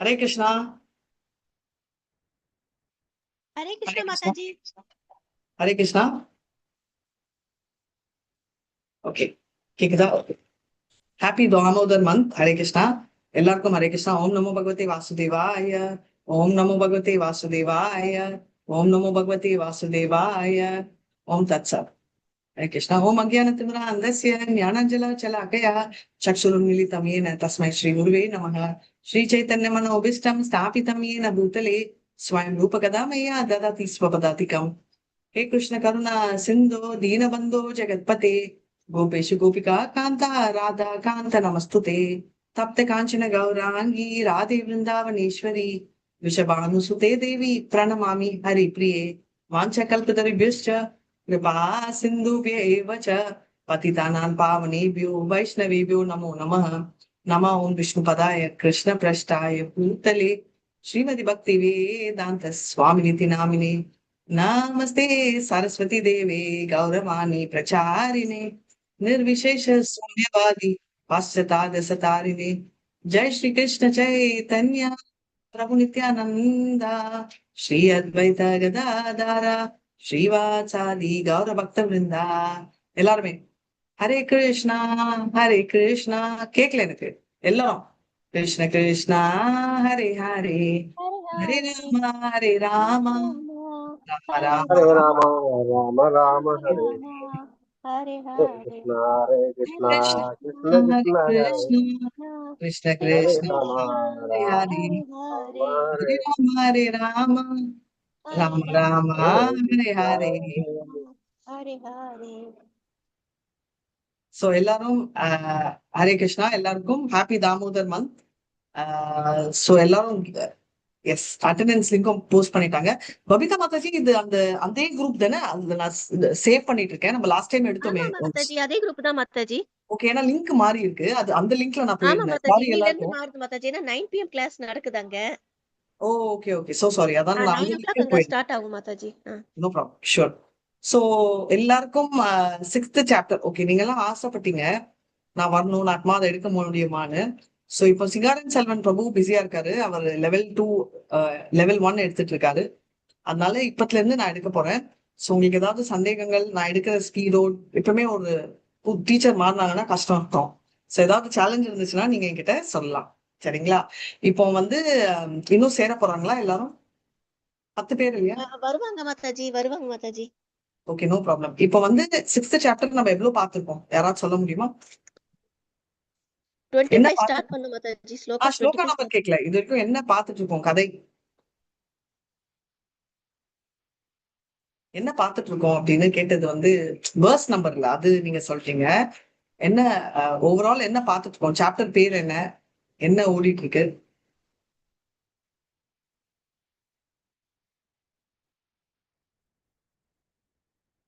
Hare Krishna. Hare Hare Krishna Krishna. Mataji. Hare Krishna. Okay, கேக்குதா? Happy Damodar month. Hare Krishna. எல்லாருக்கும் ஹரே கிருஷ்ணா. ஓம் நமோ பகவதி வாசுதேவாய. ஓம் நமோ பகவதி வாசுதேவாய. ஓம் நமோ பகவதி வாசுதேவாய. ஓம் தத்சத். ஹரே கிருஷ்ணா. ஓம் அஜ்ஞானதிமிராந்தஸ்ய ஞானாஞ்சலாச்சலாக்கயா சக்ஷுருன்மிலிதம் येन तस्मै श्रीगुरुवे नमः. श्रीचैतन्यमनोभीष्टं स्थापितं येन भूतले स्वयं रूपकदा मया ददाति स्वपदातिकम्. हे कृष्ण करुणा सिन्धो दीनबन्धो जगत्पते गोपेशु गोपिका कान्ता राधा कान्त नमस्तुते. तप्त काञ्चन गौराङ्गी राधे वृन्दावनेश्वरी वृषभानुसुते देवी प्रणमामि हरिप्रिये. वाञ्छकल्पतरुभ्यश्च कृपा सिन्धुभ्य एव च पतितानां पावनेभ्यो वैष्णवेभ्यो नमो नमः. नमः ओं विष्णुपदाय कृष्णप्रेष्ठाय भूतले श्रीमति भक्ति वेदांत स्वामिनिति नामिने नमस्ते सरस्वती देवे गौरवाणी प्रचारिणे निर्विशेष शून्यवादी पाश्चात्य सतारिणे. जय श्री कृष्ण चैतन्य प्रभु नित्यानंद श्री अद्वैत गदाधर श्रीवासादि गौर भक्त वृंदा. எல்லாருமே ஹரே கிருஷ்ணா ஹரே கிருஷ்ணா. கேக்கல எனக்கு. எல்லாம் Krishna Krishna Hare Hare Hare Rama Hare Rama Rama Rama Hare Rama, Rama Rama, Hare Hare Rama, Hare Hare Hare, Krishna, Hare Krishna Krishna, Hare Krishna Hare Krishna Krishna Hare Krishna Rama, Hare Rama Hare Rama, Hare Hare Rama Hare Rama Hare Rama Rama Rama, Hare Hare Krishna, Hare. Hare Hare. So எல்லாரும் ஹரே கிருஷ்ணா. எல்லாருக்கும் ஹாப்பி தாமோதர் மந்த். சோ எல்லாரும் எஸ் அட்டெண்டன்ஸ் லிங்கும் போஸ்ட் பண்ணிட்டாங்க. பபிதா மாதாஜி, இது அந்த அதே group தானே? அதுல நான் சேவ் பண்ணிட்டு இருக்கேன். நம்ம லாஸ்ட் டைம் எடுத்தோமே. ஆமா மாதாஜி, அதே குரூப் தான் மாதாஜி. ஓகே, ஏன்னா லிங்க் மாறி இருக்கு. அது அந்த லிங்க்ல நான் ஆமா போயிருந்தேன். மாதாஜி, சாரி இன்னில இருந்து எல்லாருக்கும். மாறுது மாதாஜி. ஏன்னா 9 PM கிளாஸ் நடக்குதாங்க. ஓ ஓகே ஓகே, சோ சாரி. அதான் நான் 9 அந்த o'clock லிங்க் அங்க போயிருந்தேன். ஸ்டார்ட் ஆகும் Mataji. No problem, sure. So எல்லாருக்கும் 6th சாப்டர். ஓகே, நீங்க எல்லாம் ஆசைப்பட்டீங்க நான் வரணும், நான் அதை எடுக்க முடியுமான்னு. சோ இப்போ சிகாரன் செல்வன் பிரபு பிஸியா இருக்காரு. அவர் லெவல் 2 லெவல் 1 எடுத்துட்டு இருக்காரு. அதனால இப்பத்துல இருந்து நான் எடுக்க போறேன். சோ உங்களுக்கு ஏதாவது சந்தேகங்கள், நான் எடுக்கிற ஸ்பீடோ, எப்பவுமே ஒரு டீச்சர் மாறினாங்கன்னா கஷ்டம் இருக்கும். சோ ஏதாவது சேலஞ்ச் இருந்துச்சுன்னா நீங்க என்கிட்ட சொல்லலாம். சரிங்களா? இப்போ வந்து இன்னும் சேர போறாங்களா எல்லாரும்? 10 பேர் இல்லையா? வருவாங்க மாதாஜி, வருவாங்க மாதாஜி. Okay, no problem. இப்போ வந்து 6th சாப்டர் நம்ம எவ்வளவு பார்த்திருக்கோம்? யாராவது சொல்ல முடியுமா? என்ன 25 ஸ்டார்ட் பார்த்து பண்ணு மாதாஜி. Shloka shloka 25 number start. கேட்கல. இது வரைக்கும் என்ன பார்த்துட்டு இருக்கோம்? கதை என்ன பார்த்துட்டு இருக்கோம் அப்படின்னு கேட்டது வந்து வேர்ஸ் நம்பர்ல. அது நீங்க சொல்லிட்டீங்க. என்ன ஓவரால் என்ன பார்த்துட்டு இருக்கோம்? சாப்டர் பேர் என்ன? என்ன ஓடிட்டு இருக்கு?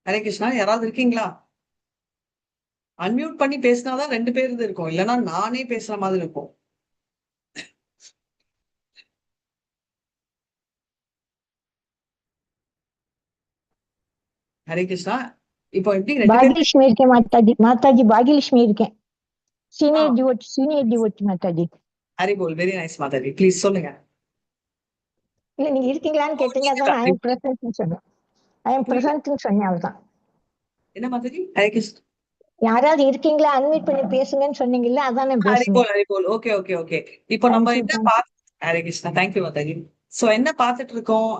ஹரே கிருஷ்ணா, யாராவது இருக்கீங்களா? அன்மியூட் பண்ணி பேசினாதான் 2 பேர் இது இருக்கும். இல்லைன்னா நானே பேசுற மாதிரி இருக்கும். ஹரே கிருஷ்ணா. இப்போ எப்படி 2 பேர்? பாகியலட்சுமி இருக்கேன் மாதாஜி. மாதாஜி பாகியலட்சுமி இருக்கேன். ஆ, senior devotee Mataji. Hari bol. Very nice Mataji. Please சொல்லுங்க. இல்ல நீங்க இருக்கீங்களான்னு கேட்டீங்க, நீங்க அதான் தான். ஐ எம் பிரசன்ட்னு சொன்னேன். ஐ எம் புரியல. பிரசன்ட்னு சொன்னேன், அவ்வளவுதான். என்ன மாதாஜி? ஹரே கிருஷ்ணா. யாராவது இருக்கீங்களா அன்மியூட் பண்ணி பேசுங்கன்னு சொன்னீங்கல்ல, அதான் நான் ஹரி பேசுனேன். Bol, Hari bol. Okay okay okay. இப்போ நம்ம தேங்க்யூ என்ன thank you. Hare Krishna. Thank you Mataji. So என்ன பார்த்துட்டு இருக்கோம்?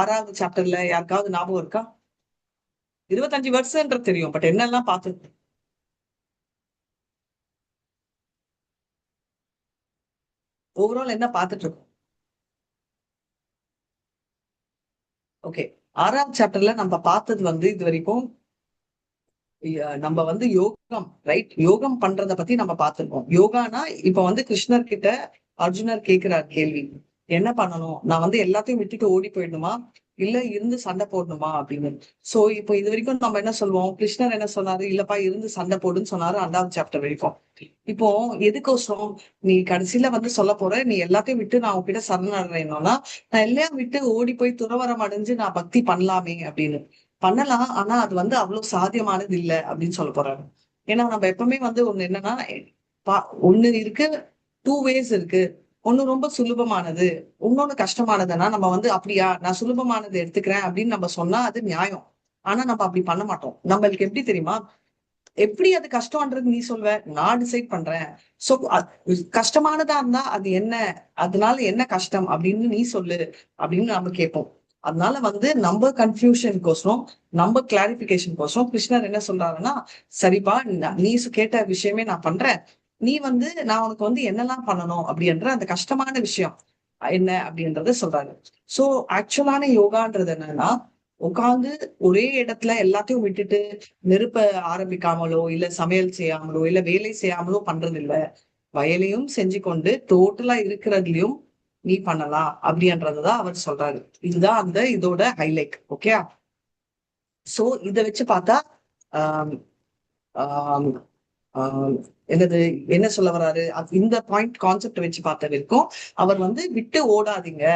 6வது சாப்டர்ல யாருக்காவது ஞாபகம் இருக்கா? 25 வருஷம்ன்றது தெரியும், பட் என்னெல்லாம் பார்த்துட்டு ஓவரால் என்ன பார்த்துட்டு இருக்கோம்? ஓகே, 6வது சாப்டர்ல நம்ம பார்த்தது வந்து இது வரைக்கும் நம்ம வந்து யோகம், ரைட்? யோகம் பண்றத பத்தி நம்ம பார்த்திருக்கோம். யோகானா இப்ப வந்து கிருஷ்ணர் கிட்ட அர்ஜுனர் கேட்கிறார் கேள்வி, என்ன பண்ணணும்? நான் வந்து எல்லாத்தையும் விட்டுட்டு ஓடி போயிடணுமா, இல்ல இருந்து சண்டை போடணுமா அப்படின்னு. சோ இப்போ இது வரைக்கும் நம்ம என்ன சொல்லுவோம்? கிருஷ்ணர் என்ன சொன்னாரு? இல்லப்பா, இருந்து சண்டை போடுன்னு சொன்னாரு 2வது சாப்டர் வரைக்கும். இப்போ எதுக்கோசரம் நீ கடைசியில வந்து சொல்ல போற, நீ எல்லாத்தையும் விட்டு நான் உன்கிட்ட சரணடைறேன்னா, நான் எல்லாம் விட்டு ஓடி போய் துறவரம் அடைஞ்சு நான் பக்தி பண்ணலாமே அப்படின்னு. பண்ணலாம், ஆனா அது வந்து அவ்வளவு சாத்தியமானது இல்ல அப்படின்னு சொல்ல போறாரு. ஏன்னா நம்ம எப்பவுமே வந்து ஒண்ணு என்னன்னா, ஒண்ணு இருக்கு, 2 ways இருக்கு. ஒண்ணு ரொம்ப சுலபமானது, இன்னொன்னு கஷ்டமானதுன்னா நம்ம வந்து அப்படியா நான் சுலபமானது எடுத்துக்கிறேன் அப்படின்னு நம்ம சொன்னா அது நியாயம். ஆனா நம்ம அப்படி பண்ண மாட்டோம். நம்மளுக்கு எப்படி தெரியுமா? எப்படி அது கஷ்டம்ன்றது நீ சொல்வ, நான் டிசைட் பண்றேன். சோ கஷ்டமானதா இருந்தா அது என்ன, அதனால என்ன கஷ்டம் அப்படின்னு நீ சொல்லு அப்படின்னு நம்ம கேட்போம். அதனால வந்து நம்ம கன்ஃபியூஷனுக்கோசரம், நம்ம கிளாரிபிகேஷனுக்கோசரம் கிருஷ்ணர் என்ன சொல்றாருன்னா, சரிப்பா நீ கேட்ட விஷயமே நான் பண்றேன். நீ வந்து நான் உனக்கு வந்து என்னெல்லாம் பண்ணணும் அப்படின்ற அந்த கஷ்டமான விஷயம் என்ன அப்படின்றத சொல்றாரு. சோ ஆக்சுவலான யோகான்றது என்னன்னா, உட்கார்ந்து ஒரே இடத்துல எல்லாத்தையும் விட்டுட்டு நெருப்ப ஆரம்பிக்காமலோ, இல்ல சமையல் செய்யாமலோ, இல்ல வேலை செய்யாமலோ பண்றது இல்ல. வயலையும் செஞ்சு கொண்டு டோட்டலா இருக்கிறதுலயும் நீ பண்ணலாம் அப்படின்றதுதான் அவர் சொல்றாரு. இதுதான் அந்த இதோட ஹைலைட். ஓகே. சோ இத வச்சு பார்த்தா ஆஹ் ஆஹ் ஆஹ் என்னது என்ன சொல்ல வர்றாரு, இந்த பாயிண்ட் கான்செப்ட் வச்சு பார்த்த வரைக்கும் அவர் வந்து விட்டு ஓடாதீங்க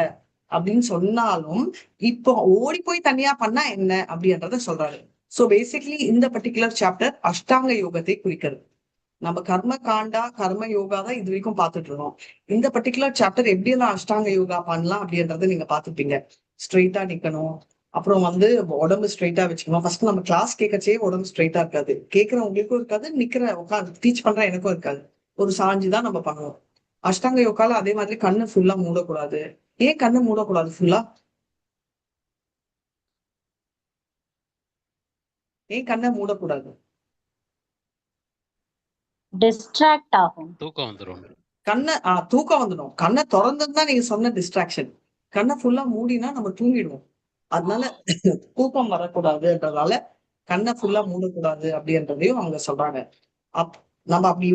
அப்படின்னு சொன்னாலும், இப்போ ஓடி போய் தனியா பண்ணா என்ன அப்படின்றத சொல்றாரு. சோ பேசிக்லி இந்த பர்டிகுலர் சாப்டர் அஷ்டாங்க யோகத்தை குறிக்கிறது. நம்ம கர்ம காண்டா கர்ம யோகா தான் இது வரைக்கும் பார்த்துட்டு இருக்கோம். இந்த பர்டிகுலர் சாப்டர் எப்படி எல்லாம் அஷ்டாங்க யோகா பண்ணலாம் அப்படின்றத நீங்க பாத்துப்பீங்க. ஸ்ட்ரெயிட்டா நிக்கணும், அப்புறம் வந்து உடம்பு ஸ்ட்ரெயிட்டா வச்சுக்கணும். ஃபர்ஸ்ட் நம்ம கிளாஸ் கேட்கச்சே உடம்பு ஸ்ட்ரெயிட்டா இருக்காது, கேட்கறவங்களுக்கும் இருக்காது, உட்காந்து டீச் பண்ற எனக்கும் இருக்காது. ஒரு சாஞ்சுதான் நம்ம பண்ணுவோம். அஷ்டாங்க யோகால அதே மாதிரி கண்ணு ஃபுல்லா மூடக்கூடாது. ஏன் கண்ணு மூடக்கூடாது ஃபுல்லா? ஏன் கண்ணை மூடக்கூடாது? டிஸ்ட்ராக்ட் ஆகும். தூக்கம் வந்துடும். கண்ணை தூக்கம் வந்துடும். கண்ணை திறந்ததுதான் நீங்க சொன்ன டிஸ்ட்ராக்ஷன். கண்ணை ஃபுல்லா மூடினா நம்ம தூங்கிடுவோம். அதனால தூக்கம் வரக்கூடாதுன்றதால கண்ணை ஃபுல்லா மூடக்கூடாது அப்படின்றதையும் அவங்க சொல்றாங்க. நம்ம அப்படி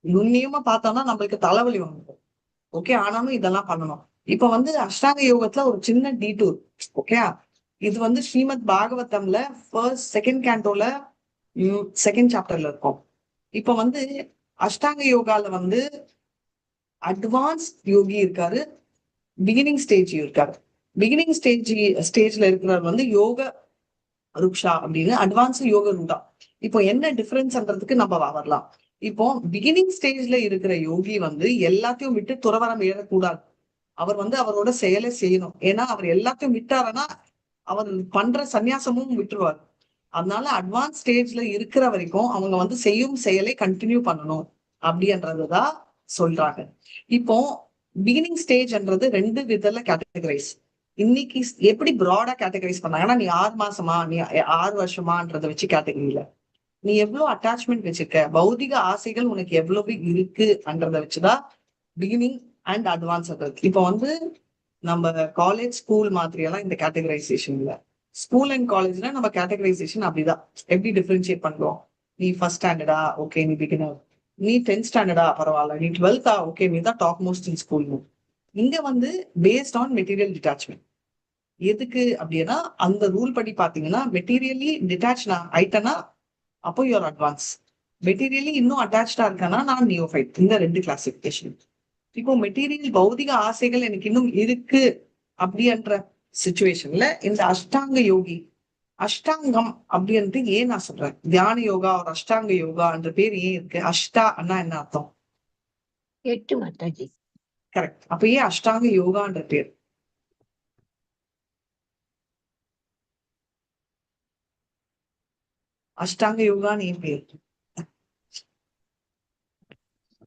நுண்ணியமா பார்த்தோம்னா நம்மளுக்கு தலைவலி வந்துடும். ஓகே. ஆனாலும் இதெல்லாம் பண்ணணும். இப்ப வந்து அஷ்டாங்க யோகத்துல ஒரு சின்ன டீட்டூர். ஓகே. இது வந்து ஸ்ரீமத் பாகவதம்ல செகண்ட் கேண்டோல செகண்ட் சாப்டர்ல இருக்கும். இப்ப வந்து அஷ்டாங்க யோகால வந்து அட்வான்ஸ் யோகி இருக்காரு, பிகினிங் ஸ்டேஜ் இருக்காரு. பிகினிங் ஸ்டேஜ்ல இருக்கிறவர் வந்து யோக ருக்ஷா அப்படின்னு அட்வான்ஸ் யோக ரூடா. இப்போ என்ன டிஃபரன்ஸ்ன்றதுக்கு நம்ம வரலாம். இப்போ பிகினிங் ஸ்டேஜ்ல இருக்கிற யோகி வந்து எல்லாத்தையும் விட்டு துறவரம் ஏறக்கூடாது. அவர் வந்து அவரோட செயலை செய்யணும். ஏன்னா அவர் எல்லாத்தையும் விட்டாருன்னா அவர் பண்ற சந்நியாசமும் விட்டுருவார். அதனால அட்வான்ஸ் ஸ்டேஜ்ல இருக்கிற வரைக்கும் அவங்க வந்து செய்யும் செயலை கண்டினியூ பண்ணணும் அப்படின்றதுதான் சொல்றாங்க. இப்போ பிகினிங் ஸ்டேஜ்ன்றது 2 விதத்துல கேட்டகரைஸ். இன்னைக்கு எப்படி ப்ராடா கேட்டகரைஸ் பண்ணாங்கன்னா, நீ 6 மாசமா, நீ 6 வருஷமான்றத வச்சு கேட்டகரியில நீ எவ்வளவு அட்டாச்மெண்ட் வச்சிருக்க, பௌதிக ஆசைகள் உனக்கு எவ்வளவு இருக்குன்றத வச்சுதான் பிகினிங் அண்ட் அட்வான்ஸ். இப்ப வந்து நம்ம காலேஜ் ஸ்கூல் மாதிரி எல்லாம் இந்த கேட்டகரைசேஷன் இல்ல. ஸ்கூல் அண்ட் காலேஜ்ல நம்ம கேட்டகரைசேஷன் அப்படிதான். எப்படி டிஃபரன்ஷியேட் பண்றோம்? நீ ஃபர்ஸ்ட் ஸ்டாண்டர்டா, ஓகே நீ பிகினர். நீ 10th ஸ்டாண்டர்டா, பரவாயில்ல. நீ 12th ஓகே நீ தான் டாப் மோஸ்ட் இன் ஸ்கூல். இங்க வந்து பேஸ்ட் ஆன் மெட்டீரியல் டிட்டாச்மெண்ட். எதுக்கு அப்படின்னா அந்த ரூல் படி பாத்தீங்கன்னா, மெட்டீரியலி டிட்டாச் ஆயிட்டனா அப்போ யூஆர் அட்வான்ஸ். மெட்டீரியலி இன்னும் அட்டாச்சா இருக்கனா நான் நியோஃபைட். இந்த 2 கிளாசிபிகேஷன். இப்போ மெட்டீரியல் பௌதிக ஆசைகள் எனக்கு இன்னும் இருக்கு அப்படின்ற சிச்சுவேஷன்ல இந்த அஷ்டாங்க யோகி, அஷ்டாங்கம் அப்படின்ட்டு ஏன் நான் சொல்றேன், தியான யோகா ஒரு அஷ்டாங்க யோகா என்ற பேர் ஏன் இருக்கு? அஷ்டா அண்ணா என்ன அர்த்தம்? 8 மாதாஜி. கரெக்ட். அப்ப ஏன் அஷ்டாங்க யோகான்ற பேர்? அஷ்டாங்க யோகான்னு ஏன் பேர்?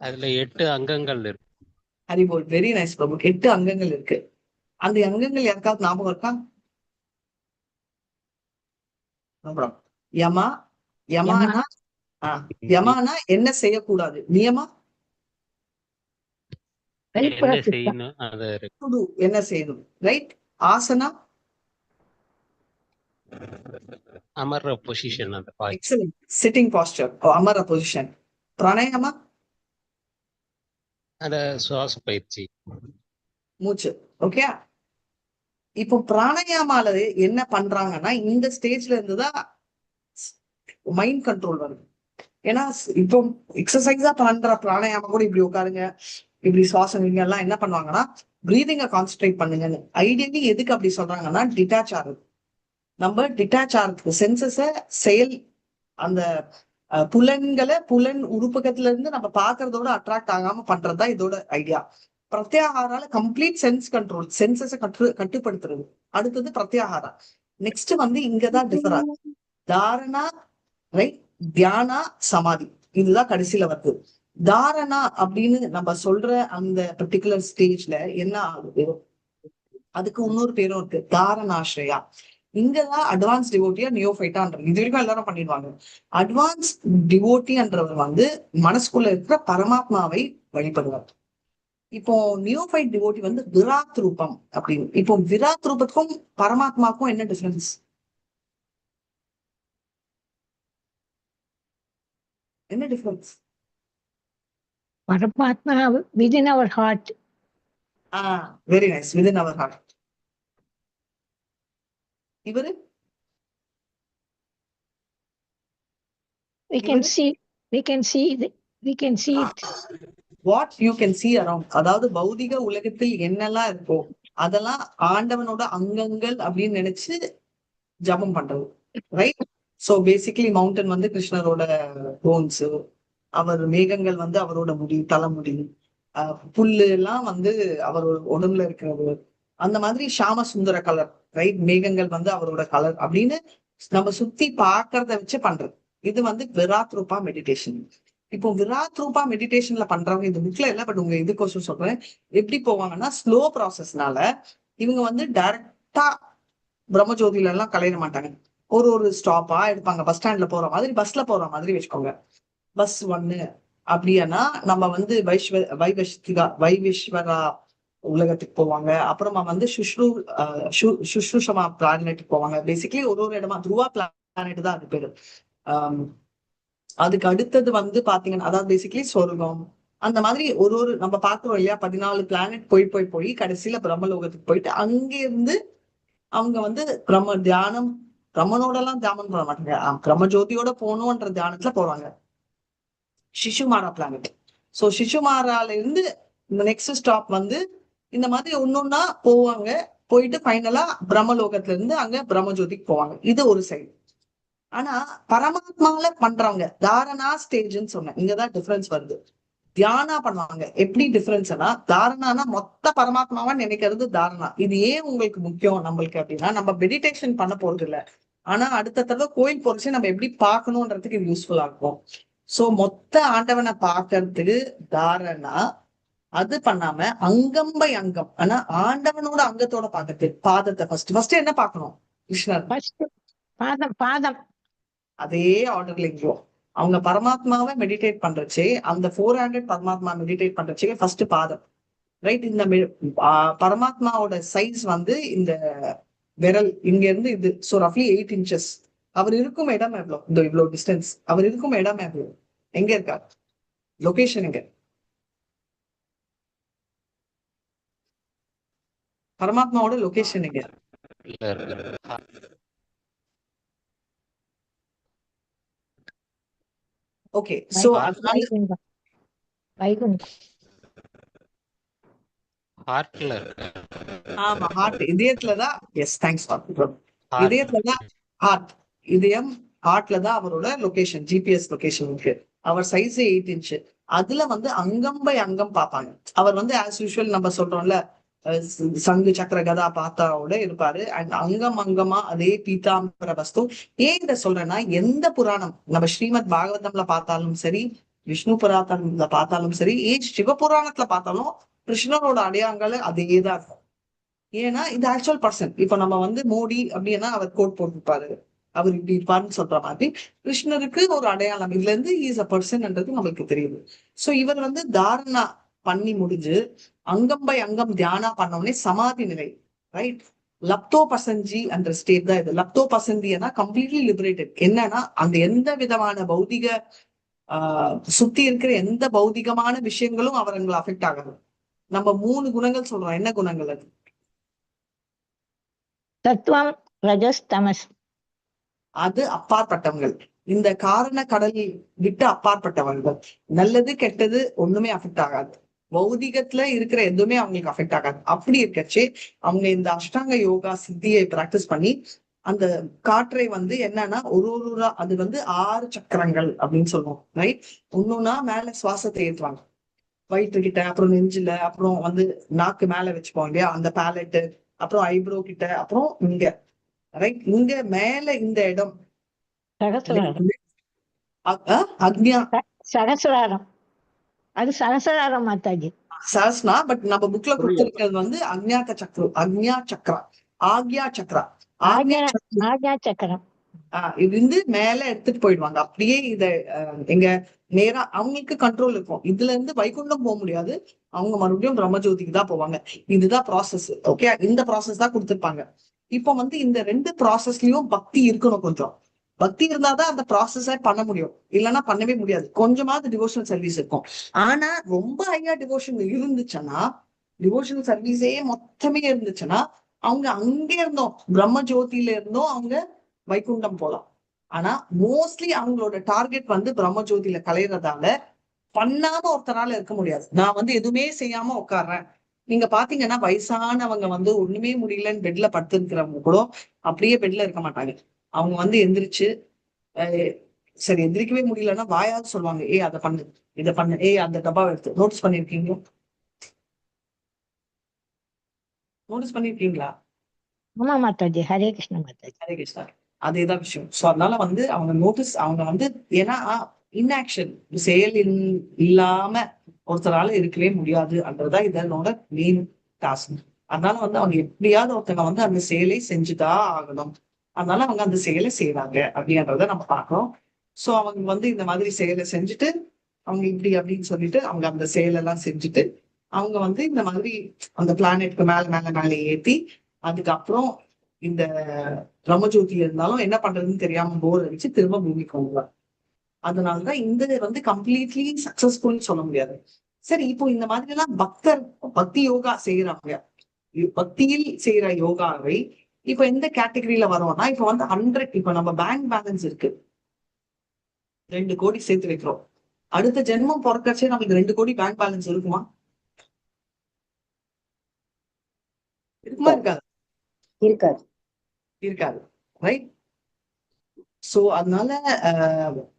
அதுல 8 அங்கங்கள் இருக்கு. ஹரிபோல், வெரி நைஸ் பிரபு. 8 அங்கங்கள் இருக்கு. அந்த அங்கங்கள் யாருக்காவது ஞாபகம் இருக்கா? யமா, யமானா யமானா என்ன செய்யக்கூடாது, நியமா என்ன செய்யணும் அது இருக்கு. என்ன செய்யணும், ரைட். ஆசனா அமர்ற பொசிஷன், அந்த எக்ஸலென்ட் சிட்டிங் பாஸ்டர், அமர பொசிஷன். பிராணாயாமா அந்த சுவாச பயிற்சி, மூச்சு. ஓகே. இப்போ பிராணாயாமால என்ன பண்றாங்கன்னா இந்த ஸ்டேஜ்ல இருந்துதான் மைண்ட் கண்ட்ரோல் வருது. ஏன்னா இப்போ எக்ஸசைஸா பண்ற பிராணாயாமம் கூட இப்படி உட்காருங்க, இப்படி சுவாசம் எல்லாம் என்ன பண்ணுவாங்கன்னா பிரீதிங்க கான்சென்ட்ரேட் பண்ணுங்கன்னு. ஐடியலி எதுக்கு அப்படி சொல்றாங்கன்னா டிட்டாச் ஆகுது. நம்ம டிட்டாச் ஆகிறதுக்கு சென்சஸ செயல் அந்த புலன்களை புலன் உறுப்பகத்துல இருந்து நம்ம பாக்குறதோட அட்ராக்ட் ஆகாம பண்றதுதான் இதோட ஐடியா. பிரத்யாகாரால கம்ப்ளீட் சென்ஸ் கண்ட்ரோல், சென்சஸை கட்டுப்படுத்துறது. அடுத்தது பிரத்யாகாரா. நெக்ஸ்ட் வந்து இங்கதான் டிஃபர் ஆகுது. தாரணா, ரைட், தியானா, சமாதி, இதுதான் கடைசியில வருது. தாரணா அப்படின்னு நம்ம சொல்ற அந்த பர்டிகுலர் ஸ்டேஜ்ல என்ன ஆகுது, அதுக்கு இன்னொரு பேரும் இருக்கு, தாரணாஸ்ரயா. இங்கதான் அட்வான்ஸ் டிவோட்டியா நியோஃபைட்டான்றது இது வரைக்கும் எல்லாரும் பண்ணிடுவாங்க. அட்வான்ஸ் டிவோட்டின்றவர் வந்து மனசுக்குள்ள இருக்கிற பரமாத்மாவை வழிபடுவார். இப்போ நியோஃபைட் டிவோட்டி வந்து விராட் ரூபம் அப்படின்னு. இப்போ விராட் ரூபத்துக்கும் பரமாத்மாக்கும் என்ன டிஃபரன்ஸ்? என்ன difference? Paramatma within our heart. Very nice, within our heart. இவரு We can see, we can see it. What you can see around, அதாவது பௌதிக உலகத்தில் என்னெல்லாம் இருக்கோ அதெல்லாம் ஆண்டவனோட அங்கங்கள் அப்படின்னு நினைச்சு ஜபம் பண்றது, ரைட்? சோ பேசிக்கலி மவுண்டன் வந்து கிருஷ்ணரோட போன்ஸ், அவர் மேகங்கள் வந்து அவரோட முடி, தலைமுடி, புல்லு எல்லாம் வந்து அவரோட உடம்புல இருக்கிறது. அந்த மாதிரி ஷாம சுந்தர கலர், ரைட்? மேகங்கள் வந்து அவரோட கலர் அப்படின்னு நம்ம சுத்தி பாக்குறத வச்சு பண்றது. இது வந்து விராட் ரூபா மெடிடேஷன். இப்போ விராட் ரூபா மெடிடேஷன்ல பண்றவங்க, இது புக்ல இல்ல, பட் உங்க இதுக்கோசம் சொல்றேன், எப்படி போவாங்கன்னா ஸ்லோ ப்ராசஸ்னால இவங்க வந்து டைரக்டா பிரம்மஜோதியில எல்லாம் கலையிட மாட்டாங்க. ஒரு ஸ்டாப்பா எடுப்பாங்க. பஸ் ஸ்டாண்ட்ல போற மாதிரி, பஸ்ல போற மாதிரி வச்சுக்கோங்க. பஸ் 1 அப்படின்னா நம்ம வந்து வைவேஸ்வரா உலகத்துக்கு போவாங்க. அப்புறமா வந்து சுஷ்ருஷமா பிளானெட்டுக்கு போவாங்க. பேசிக்கலி ஒரு இடமா துருவா பிளானெட் தான் அது பேரு. அதுக்கு அடுத்தது வந்து பாத்தீங்கன்னா, அதாவது பேசிக்கலி சொர்க்கம், அந்த மாதிரி ஒரு நம்ம பாக்குறோம் இல்லையா, 14 பிளானெட் போய் கடைசியில பிரம்மலோகத்துக்கு போயிட்டு அங்கிருந்து அவங்க வந்து பிரம்மனோட எல்லாம் தியானம் பண்ண மாட்டாங்க, பிரம்மஜோதியோட போகணும்ன்ற தியானத்துல போறாங்க. சிசுமாரா பிளானட். சோ சிசுமாரால இருந்து இந்த நெக்ஸ்ட் ஸ்டாப் வந்து இந்த மாதிரி ஒன்னொன்னா போவாங்க. போயிட்டு ஃபைனலா பிரம்மலோகத்துல இருந்து அங்க பிரம்மஜோதிக்கு போவாங்க. இது ஒரு சைடு. ஆனா பரமாத்மாவில பண்றவங்க தாரணா ஸ்டேஜ்ன்னு சொன்னேன், இங்கதான் டிஃபரன்ஸ் வருது. தியானா பண்ணுவாங்க. எப்படி டிஃபரன்ஸ்னா, தாரணானா மொத்த பரமாத்மாவா நினைக்கிறது தாரணா. இது ஏன் உங்களுக்கு முக்கியம் நம்மளுக்கு அப்படின்னா, நம்ம மெடிடேஷன் பண்ண போறது இல்ல, ஆனா அடுத்த தடவை கோயில் போறச்சு நம்ம எப்படி பார்க்கணும்ன்றதுக்கு இது யூஸ்ஃபுல்லா இருக்கும். சோ மொத்த ஆண்டவனை பார்க்கறதுக்கு தாரணா. அது பண்ணாம அங்கம் பை அங்கம், ஆனா ஆண்டவனோட அங்கத்தோட பார்க்கறது பாதத்தை ஃபர்ஸ்ட் என்ன பார்க்கணும், கிருஷ்ணர். பாதம் அதே ஆர்டர்ல இங்கேயும் அவங்க பரமாத்மாவை மெடிடேட் பண்றச்சே, அந்த 400 பரமாத்மா மெடிடேட் பண்றச்சே ஃபர்ஸ்ட் பாதம், ரைட்? இந்த பரமாத்மாவோட சைஸ் வந்து இந்த விரல் இங்க இருந்து இது, சோ ரஃப்லி 8 inches. அவர் இருக்கும் இடம் எவ்வளவு, இந்த இவ்வளவு டிஸ்டன்ஸ் அவர் இருக்கும் இடம் எவ்வளவு, எங்க இருக்கார், லொகேஷன் எங்க, பரமாத்மாவோட லொகேஷன் எங்க? ஓகே, சோ ஹார்ட்ல ஆமா, ஹார்ட் இதயத்துலதான். எஸ், தேங்க்ஸ் ஃபார் இதயத்துலதான் ஹார்ட். இதயம் ஹார்ட்லதான் அவரோட லொகேஷன், ஜிபிஎஸ் லொகேஷன் இருக்கு. அவர் சைஸ் 8 inch. அதுல வந்து அங்கம் பை அங்கம் பார்ப்பாங்க. அவர் வந்து ஆஸ் யூஷுவல் நம்ம சொல்றோம்ல, சங்கு சக்கர கதா பாத்தாவோட இருப்பாரு. அண்ட் அங்கமா அதே பீதாம்பர வஸ்து. ஏன் இத சொல்றேன்னா, எந்த புராணம் நம்ம ஸ்ரீமத் பாகவதம்ல பார்த்தாலும் சரி, விஷ்ணு புராணத்துல பார்த்தாலும் சரி, சிவபுராணத்துல பார்த்தாலும் கிருஷ்ணரோட அடையாளங்கள் அதேதான் இருக்கும். ஏன்னா இது ஆக்சுவல் பர்சன். இப்ப நம்ம வந்து மோடி அப்படின்னா அவர் கோட் போட்டிருப்பாரு, அவர் இப்படி இருப்பாருன்னு சொல்ற மாதிரி கிருஷ்ணருக்கு ஒரு அடையாளம் இதுல இருந்து இஸ் அ பர்சன்ன்றது நம்மளுக்கு தெரியுது. சோ இவர் வந்து தாரணா பண்ணி முடிஞ்சு அங்கம் பை அங்கம் தியானா பண்ணோடனே சமாதி நிலை, ரைட்? லப்தோ பசஞ்சி என்ற ஸ்டேட் தான் இது. லப்தோ பசந்தினா கம்ப்ளீட்லி லிபரேட்டட். என்னன்னா அந்த எந்த விதமான பௌதிக சுத்தி இருக்கிற எந்த பௌதிகமான விஷயங்களும் அவங்களை அஃபெக்ட் ஆகாது. நம்ம 3 குணங்கள் சொல்றோம். என்ன குணங்கள் அது? தத்துவம், ரஜஸ், தமஸ். அது அப்பாற்பட்டவங்கள். இந்த காரண கடல் விட்டு அப்பாற்பட்டவர்கள். நல்லது கெட்டது ஒண்ணுமே அஃபெக்ட் ஆகாது. பௌதிகத்துல இருக்கிற எதுவுமே அவங்களுக்கு அஃபெக்ட் ஆகாது. அப்படி இருக்கச்சே அவங்க இந்த அஷ்டாங்க யோகா சித்தியை பிராக்டிஸ் பண்ணி அந்த காற்றை வந்து என்னன்னா ஒரு அது வந்து 6 சக்கரங்கள் அப்படின்னு சொல்லுவோம், ரைட்? ஒன்னொன்னா மேல சுவாசத்தை ஏற்றுவாங்க. வயிற்று கிட்ட, அப்புறம் நெஞ்சில, அப்புறம் வந்து நாக்கு மேல வச்சுப்போம் இல்லையா அந்த பேலட், அப்புறம் ஐப்ரோ கிட்ட, அப்புறம் இங்க ரைட் இங்க மேல இந்த இடம் சகசிராரம். அக்னியா சகசிராரம். அது சகசிராரம் மாதாஜி. சரஸ்னா. பட் நம்ம புக்ல புரியல. கொடுத்திருக்கிறது வந்து அக்ஞாத சக்ரு, அக்ஞா சக்ரா, ஆக்யா சக்ரா. ஆக்ஞா ஆக்யா சக்ரா ஆக்ஞா சக்கரம். இது வந்து மேல எடுத்துட்டு போயிடுவாங்க அப்படியே. இத எங்க நேரா அவங்களுக்கு கண்ட்ரோல் இருக்கும். இதுல இருந்து வைகுண்டம் போக முடியாது, அவங்க மறுபடியும் பிரம்மஜோதிக்கு தான் போவாங்க. இதுதான் ப்ராசஸ். ஓகே, இந்த ப்ராசஸ் தான் கொடுத்திருப்பாங்க. இப்போ வந்து இந்த 2 ப்ராசஸ்லயும் பக்தி இருக்கணும். கொஞ்சம் பக்தி இருந்தாதான் அந்த ப்ராசஸ பண்ண முடியும், இல்லைன்னா பண்ணவே முடியாது. கொஞ்சமாவது டிவோஷனல் சர்வீஸ் இருக்கும். ஆனா ரொம்ப ஹையா டிவோஷன் இருந்துச்சுன்னா, டிவோஷனல் சர்வீஸே மொத்தமே இருந்துச்சுன்னா, அவங்க அங்கே இருந்தோம் பிரம்ம ஜோதியில இருந்தோம் அவங்க வைகுண்டம் போலாம். ஆனா மோஸ்ட்லி அவங்களோட டார்கெட் வந்து பிரம்ம ஜோதியில கலையறதால பண்ணாம ஒருத்தரால இருக்க முடியாது. நான் வந்து எதுவுமே செய்யாம உட்கார்றேன். நீங்க பாத்தீங்கன்னா வயசானவங்க வந்து ஒண்ணுமே முடியலன்னு பெட்ல படுத்திருக்கிறவங்க கூட அப்படியே பெட்ல இருக்க மாட்டாங்க. அவங்க வந்து எந்திரிச்சு சரி எந்திரிக்கவே முடியலன்னா வாயாவது சொல்லுவாங்க, ஏய் அதை பண்ணு, இதை பண்ணு, ஏய் அந்த டப்பாவை எடுத்து. நோட்டீஸ் பண்ணிருக்கீங்களா? ஆமா மாதாஜி. ஹரே கிருஷ்ண மாதாஜி. ஹரே கிருஷ்ணா. அதேதான் விஷயம். சோ அதனால வந்து அவங்க வந்து ஏன்னா இன்ஆக்ஷன், செயல் இல்லாம ஒருத்தரால இருக்கவே முடியாது என்றதான் இதனோட மெயின் டாஸ்க். அதனால வந்து அவங்க எப்படியாவது ஒருத்தங்க வந்து அந்த செயலை செஞ்சுதான் ஆகணும். அதனால அவங்க அந்த செயலை செய்யறாங்க அப்படின்றத நம்ம பாக்குறோம். சோ அவங்க வந்து இந்த மாதிரி செயலை செஞ்சுட்டு அவங்க இப்படி அப்படின்னு சொல்லிட்டு அவங்க அந்த செயலெல்லாம் செஞ்சுட்டு அவங்க வந்து இந்த மாதிரி அந்த பிளானெட்க்கு மேல மேல மேல ஏத்தி, அதுக்கப்புறம் இந்த பிரம்மஜோதி இருந்தாலும் என்ன பண்றதுன்னு தெரியாம போர் அடிச்சு திரும்ப பூமிக்கு வந்துருவாங்க. அதனாலதான் இந்த வந்து கம்ப்ளீட்லி சக்சஸ்ஃபுல் சொல்ல முடியாது. சரி, இப்போ இந்த மாதிரி எல்லாம் பக்தி யோகா செய்யறாங்க. பக்தியில் செய்யற யோகாவை இப்ப எந்த கேட்டகரியில வரோம்னா, இப்ப வந்து 100, இப்ப நம்ம பேங்க் பேலன்ஸ் இருக்கு, 2 கோடி சேர்த்து வைக்கிறோம். அடுத்த ஜென்மம் பிறக்கச்சே நமக்கு 2 கோடி பேங்க் பேலன்ஸ் இருக்குமா? இருக்காது? இருக்காது. இருக்காது. ரைட். சோ அதனால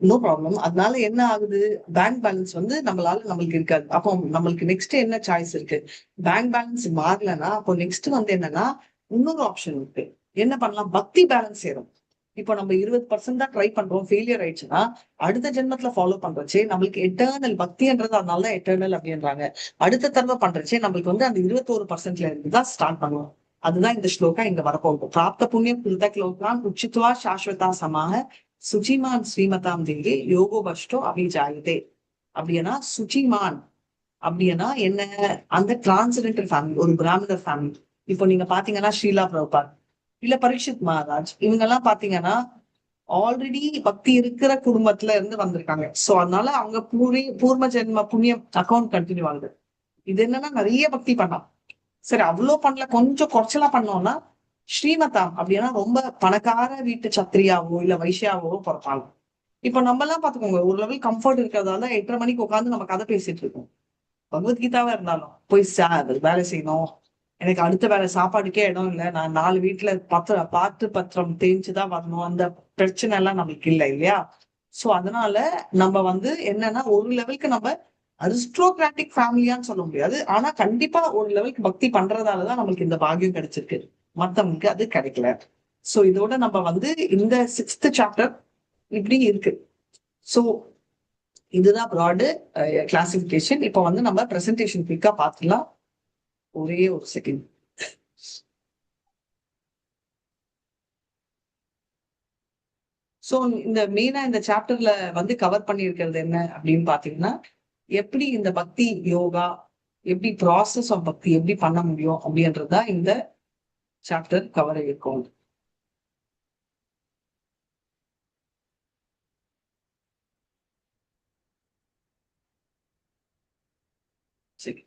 நோ ப்ராப்ளம். அதனால என்ன ஆகுது, பேங்க் பேலன்ஸ் வந்து நம்மளுக்கு இருக்காது. அப்போ நம்மளுக்கு நெக்ஸ்ட் என்ன சாய்ஸ் இருக்கு? பேங்க் பேலன்ஸ் மாறலன்னா அப்போ நெக்ஸ்ட் வந்து என்னன்னா இன்னொரு ஆப்ஷன் இருக்கு. என்ன பண்ணலாம்? பக்தி பேலன்ஸ் சேரும். இப்போ நம்ம 20% தான் ட்ரை பண்றோம், ஃபெயிலியர் ஆயிடுச்சுன்னா அடுத்த ஜென்மத்துல ஃபாலோ பண்றச்சே நம்மளுக்கு எட்டர்னல் பக்தின்றது, அதனாலதான் எட்டர்னல் அப்படின்றாங்க. அடுத்த தடவை பண்றச்சே நம்மளுக்கு வந்து அந்த 21% இருந்து தான் ஸ்டார்ட் பண்ணுவோம். அதுதான் இந்த ஸ்லோகா இங்க வரப்போகும். பிராப்த புண்ணியம் கிருதக் லோகான் உச்சித்வா சாஸ்வதா சமாக சுச்சிமான் ஸ்ரீமதாம் தேவி யோகோ பஷ்டோ அபிஜாயதே. அப்படின்னா சுச்சிமான் அப்படின்னா என்ன? அந்த டிரான்சென்டென்டல் ஃபேமிலி, ஒரு பிராமணர் ஃபேமிலி. இப்போ நீங்க பாத்தீங்கன்னா ஸ்ரீலா பிரபுபாத் இல்ல பரீட்சித் மகாராஜ், இவங்க எல்லாம் பாத்தீங்கன்னா ஆல்ரெடி பக்தி இருக்கிற குடும்பத்துல இருந்து வந்திருக்காங்க. சோ அதனால அவங்க பூர்வ ஜென்ம புண்ணியம் அக்கௌண்ட் கண்டினியூ ஆகுது. இது என்னன்னா நிறைய பக்தி பண்ணலாம். சரி அவ்வளவு பண்ணல, கொஞ்சம் குறைச்சலா பண்ணோம்னா ஸ்ரீமதாம் அப்படின்னா ரொம்ப பணக்கார வீட்டு சத்திரியாவோ இல்ல வைஷ்யாவோ பிறப்பாங்க. இப்ப நம்ம எல்லாம் பாத்துக்கோங்க, ஒரு லெவல் கம்ஃபர்ட் இருக்கிறதால 8:30 மணிக்கு உட்காந்து நம்ம கதை பேசிட்டு இருக்கோம். பகவத்கீதாவா இருந்தாலும் போய் வேலை செய்யணும், எனக்கு அடுத்த வேலை சாப்பாடுக்கே இடம் இல்லை, நான் 4 வீட்டுல பாத்து பத்திரம் தேய்ச்சுதான் வரணும், அந்த பிரச்சனை எல்லாம் நமக்கு இல்லை இல்லையா? சோ அதனால நம்ம வந்து என்னன்னா ஒரு லெவலுக்கு நம்ம அரிஸ்டோகிராட்டிக் ஃபேமிலியான்னு சொல்ல முடியாது. ஆனா கண்டிப்பா ஒரு லெவலுக்கு பக்தி பண்றதாலதான் நம்மளுக்கு இந்த பாக்கியம் கிடைச்சிருக்கு, மத்தவங்களுக்கு அது கிடைக்கல. சோ இதோட நம்ம வந்து இந்த 6th சாப்டர் இப்படி இருக்கு. சோ இதுதான் ப்ராடு கிளாசிபிகேஷன். இப்ப வந்து நம்ம பிரசன்டேஷன் குயிக்கா பார்த்துக்கலாம். ஒரே ஒரு செகண்ட். சோ இந்த மெயினா இந்த சாப்டர்ல வந்து கவர் பண்ணியிருக்கிறது என்ன அப்படின்னு பாத்தீங்கன்னா, எப்படி இந்த பக்தி யோகா, எப்படி ப்ராசஸ் ஆஃப் பக்தி எப்படி பண்ண முடியும் அப்படின்றதுதான் இந்த சாப்டர் கவர் இருக்கும். சரி.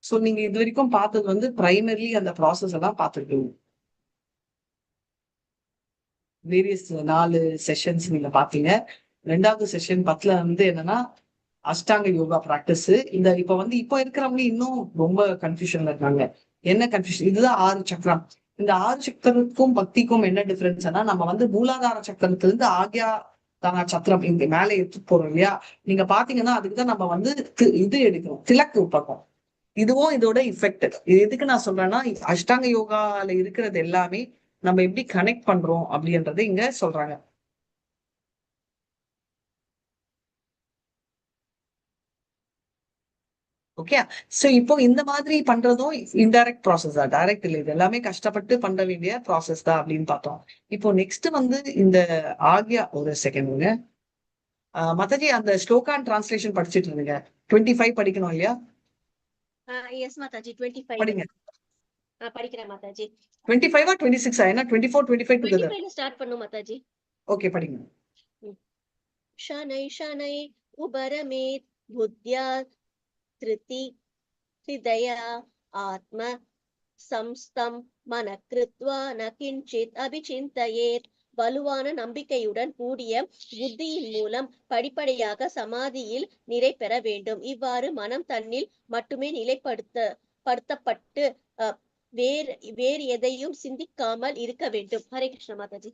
சோ நீங்க இது வரைக்கும் பார்த்தது வந்து பிரைமரிலி அந்த ப்ராசஸ் எல்லாம் பார்த்துருக்கீங்க. வேரியஸ் 4 செஷன்ஸ் நீங்க பாத்தீங்க. 2வது செஷன் 10ல வந்து என்னன்னா அஷ்டாங்க யோகா பிராக்டிஸ். இந்த இப்ப வந்து இப்ப இருக்கிறவங்க இன்னும் ரொம்ப கன்ஃபியூஷன்ல இருக்காங்க. என்ன கன்ஃபியூஷன்? இதுதான் 6 சக்கரம். இந்த 6 சக்கரத்துக்கும் பக்திக்கும் என்ன டிஃபரன்ஸ்னா, நம்ம வந்து மூலாதார சக்கரத்துல இருந்து ஆக்யா தானா சக்கரம் இங்க மேல எடுத்துட்டு போறோம் இல்லையா? நீங்க பாத்தீங்கன்னா அதுக்குதான் நம்ம வந்து இது எடுக்கணும், திலக்கு பக்கம். இதுவும் இதோட இஃபெக்ட். இது எதுக்கு நான் சொல்றேன்னா, அஷ்டாங்க யோகால இருக்கிறது எல்லாமே நம்ம எப்படி கனெக்ட் பண்றோம் அப்படின்றத இங்க சொல்றாங்க. ஓகே. சோ இப்போ இந்த மாதிரி பண்றதும் இன்டைரக்ட் ப்ராசஸ் தான், டைரக்ட் இல்லை. இது எல்லாமே கஷ்டப்பட்டு பண்ண வேண்டிய ப்ராசஸ் தான் அப்படின்னு பார்த்தோம். இப்போ நெக்ஸ்ட் வந்து இந்த ஆக்யா, ஒரு செகண்ட்ங்க மத்தஜி, அந்த ஸ்லோகான் டிரான்ஸ்லேஷன் படிச்சிட்டு இருந்தீங்க. 25 படிக்கணும் இல்லையா? எஸ் மாதாஜி 25 படிங்க. படிக்கிறேன் மாதாஜி. 25 26 ஏன்னா 24 25 டுகெதர். 25 ஸ்டார்ட் பண்ணும் மாதாஜி. ஓகே, படிங்க. शनै शनै उबरमेत् बुद्ध्या धृति हृदया आत्म संस्थं मनः कृत्वा न किञ्चित् अभिचिन्तयेत्. வலுவான நம்பிக்கையுடன் கூடிய புத்தியின் மூலம் படிப்படியாக சமாதியில் நிலை பெற வேண்டும். இவ்வாறு மனம் தன்னில் மட்டுமே நிலைப்படுத்தப்பட்டு வேறு எதையும் சிந்திக்காமல் இருக்க வேண்டும். ஹரே கிருஷ்ண மாதாஜி.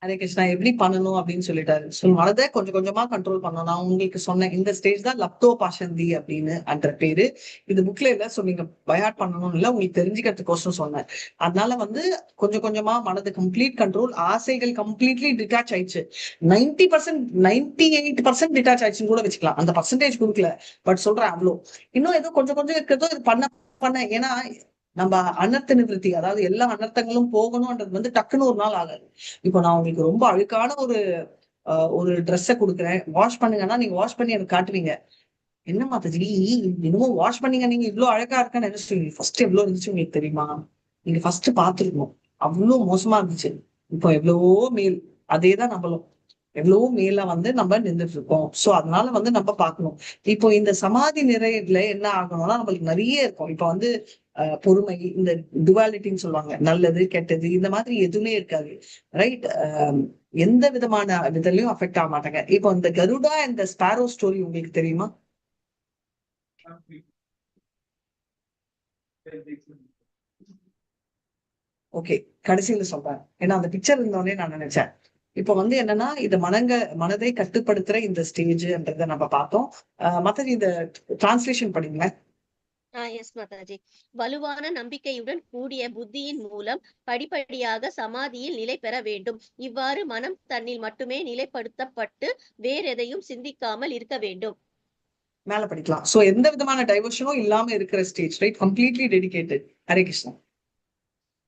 ஹரே கிருஷ்ணா. எப்படி பண்ணணும் அப்படின்னு சொல்லிட்டாரு. ஸோ மனதை கொஞ்சம் கொஞ்சமா கண்ட்ரோல் பண்ணணும். நான் உங்களுக்கு சொன்னேன், இந்த ஸ்டேஜ் தான் லப்தோ பாஷந்தி அப்படின்னு அந்த பேரு. இது புக்ல இல்ல, ஸோ நீங்க பயாட் பண்ணணும் இல்ல, உங்களுக்கு தெரிஞ்சுக்கிறதுக்கோசம் சொன்னேன். அதனால வந்து கொஞ்சம் கொஞ்சமா மனது கம்ப்ளீட் கண்ட்ரோல். ஆசைகள் கம்ப்ளீட்லி டிட்டாச் ஆயிடுச்சு. 90% 98% டிட்டாச் ஆயிடுச்சுன்னு கூட வச்சுக்கலாம். அந்த பர்சன்டேஜ் கொடுக்கல, பட் சொல்றேன் அவ்வளோ. இன்னும் ஏதோ கொஞ்சம் கொஞ்சம் இருக்கிறதோ இது பண்ண ஏன்னா நம்ம அனர்த்த நிவர்த்தி, அதாவது எல்லா அனர்த்தங்களும் போகணும்ன்றது வந்து டக்குன்னு ஒரு நாள் ஆகாது. இப்போ நான் உங்களுக்கு ரொம்ப அழுக்கான ஒரு ட்ரெஸ்ஸை கொடுக்குறேன், வாஷ் பண்ணுங்கன்னா நீங்க வாஷ் பண்ணி எனக்கு காட்டுவீங்க. என்ன மாதாஜி இன்னமும் வாஷ் பண்ணீங்க, நீங்க இவ்வளவு அழகா இருக்கான்னு நினைச்சிருவீங்க. ஃபர்ஸ்ட் எவ்வளவு இருந்துச்சு உங்களுக்கு தெரியுமா? நீங்க ஃபர்ஸ்ட் பாத்துருக்கணும், அவ்வளவு மோசமா இருந்துச்சு. இப்போ எவ்வளவோ மேல். அதேதான் நம்மளும் எவ்வளவோ மேல வந்து நம்ம நின்றுட்டு இருக்கோம். சோ அதனால வந்து நம்ம பார்க்கணும். இப்போ இந்த சமாதி நிறைவுல என்ன ஆகணும்னா, நம்மளுக்கு நிறைய இருக்கும். இப்போ வந்து பொறுமை, இந்த டுவாலிட்டின்னு சொல்லுவாங்க, நல்லது கெட்டது, இந்த மாதிரி எதுவுமே இருக்காது. ரைட்? எந்த விதமான இதுலயும் அஃபெக்ட் ஆக மாட்டாங்க. இப்போ இந்த கருடா இந்த ஸ்பாரோ ஸ்டோரி உங்களுக்கு தெரியுமா? ஓகே, கடைசியில சொல்றேன். ஏன்னா அந்த பிக்சர் இருந்தோடனே நான் நினைச்சேன். இப்போ வந்து என்னன்னா, இது மனதை கட்டுப்படுத்துற இந்த ஸ்டேஜ்ன்றத நம்ம பார்த்தோம். மத்த இந்த டிரான்ஸ்லேஷன் படிங்க. எஸ் மாதாஜி. வலுவான நம்பிக்கையுடன் கூடிய புத்தியின் மூலம் படிப்படியாக சமாதியில் நிலை பெற வேண்டும். இவ்வாறு மனம் தன்னில் மட்டுமே நிலைப்படுத்தப்பட்டு வேறெதையும் சிந்திக்காமல் இருக்க வேண்டும். மேல படிக்கலாம். சோ எந்த விதமான டைவர்ஷனும் இல்லாம இருக்கிற stage, right? Completely dedicated. Hare Krishna.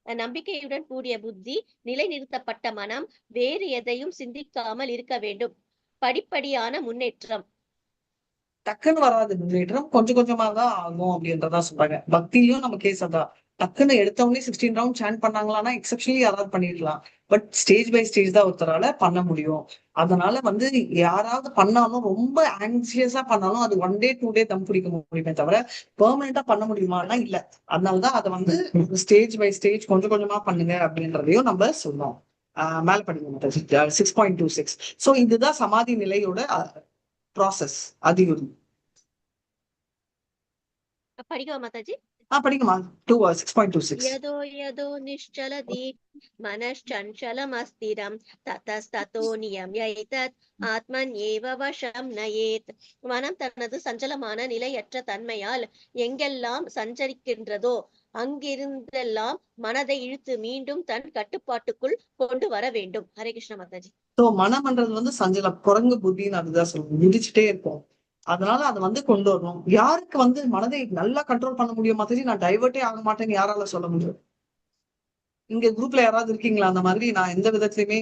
நம்பிக்கையுடன் கூடிய புத்தி, நிலைநிறுத்தப்பட்ட மனம், வேறு எதையும் சிந்திக்காமல் இருக்க வேண்டும். படிப்படியான முன்னேற்றம். டக்குன்னு வராது முன்னேற்றம், கொஞ்சம் கொஞ்சமா தான் ஆகும் அப்படின்றதா சொல்றாங்க. பக்தியிலும் நம்ம கேஸ் அதான். டக்குன்னு எடுத்தவங்களே 16 ரவுண்ட் சாண்ட் பண்ணாங்களான்னா எக்ஸப்ஷனலி யாராவது பண்ணிருக்கலாம். பட் ஸ்டேஜ் பை ஸ்டேஜ் தான் ஒருத்தரால பண்ண முடியும். அதனால வந்து யாராவது பண்ணாலும், ரொம்ப ஆங்ஸியஸா பண்ணாலும் அது 1 day 2 day தம் பிடிக்க முடியுமே தவிர பெர்மனண்டா பண்ண முடியுமான்னா இல்ல. அதனாலதான் அதை வந்து ஸ்டேஜ் பை ஸ்டேஜ் கொஞ்சம் கொஞ்சமா பண்ணுங்க அப்படின்றதையும் நம்ம சொல்றோம். மேல படிக்க 6.26. சோ இதுதான் சமாதி நிலையோட ப்ராசஸ். அதிகம் படிக்கவா மாதாஜி? படிக்குமா? 6.26. யதோ யதோ நிஷ்சலதி மனश्चञ्चलमस्थिरं ததஸ்ததோ நியம்யைதத் ஆத்மன்யேவ வசம் நயேத். மனம் தனது சஞ்சலமான நிலையற்ற தன்மையால் எங்கெல்லாம் சஞ்சரிக்கின்றதோ அங்கிருந்தெல்லாம் மனதை இழுத்து மீண்டும் தன் கட்டுப்பாட்டுக்குள் கொண்டு வர வேண்டும். ஹரே கிருஷ்ண மாதாஜி. சோ மனம்ன்றது வந்து சஞ்சலம், குரங்கு புத்தின்னு அதுதான் சொல்லுவோம், முடிச்சுட்டே இருக்கும். அதனால அதை வந்து கொண்டு வரணும். யாருக்கு வந்து மனதை நல்லா கண்ட்ரோல் பண்ண முடியும் மாதிரி, நான் டைவர்ட்டே ஆக மாட்டேன்னு யாரால சொல்ல முடியும்? இங்க குரூப்ல யாராவது இருக்கீங்களா அந்த மாதிரி? நான் எந்த விதத்திலுமே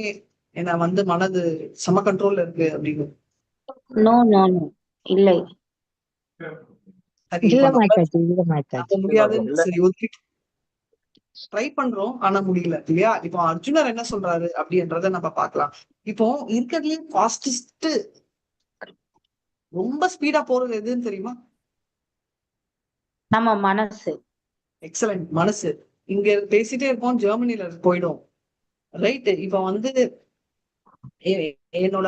என்ன வந்து மனது சம கண்ட்ரோல்ல இருக்கு அப்படின்னு. நோ நோ நோ, இல்லை. இல்ல மாதாஜி, இல்ல மாதாஜி. முடியாதுன்னு சரி ஓகே, ட்ரை பண்றோம் ஆனா முடியல இல்லையா? இப்போ அர்ஜுனர் என்ன சொல்றாரு அப்படின்றத நம்ம பார்க்கலாம். இப்போ இருக்கிறதுலயே ஃபாஸ்டஸ்ட், ரொம்ப ஸ்பீடா போறது எதுன்னு தெரியுமா? நம்ம மனசு. எக்ஸலண்ட். மனசு. இங்க பேசிட்டே இருப்போம், ஜெர்மனில போயிடும். ரைட்? இப்ப வந்து என்னோட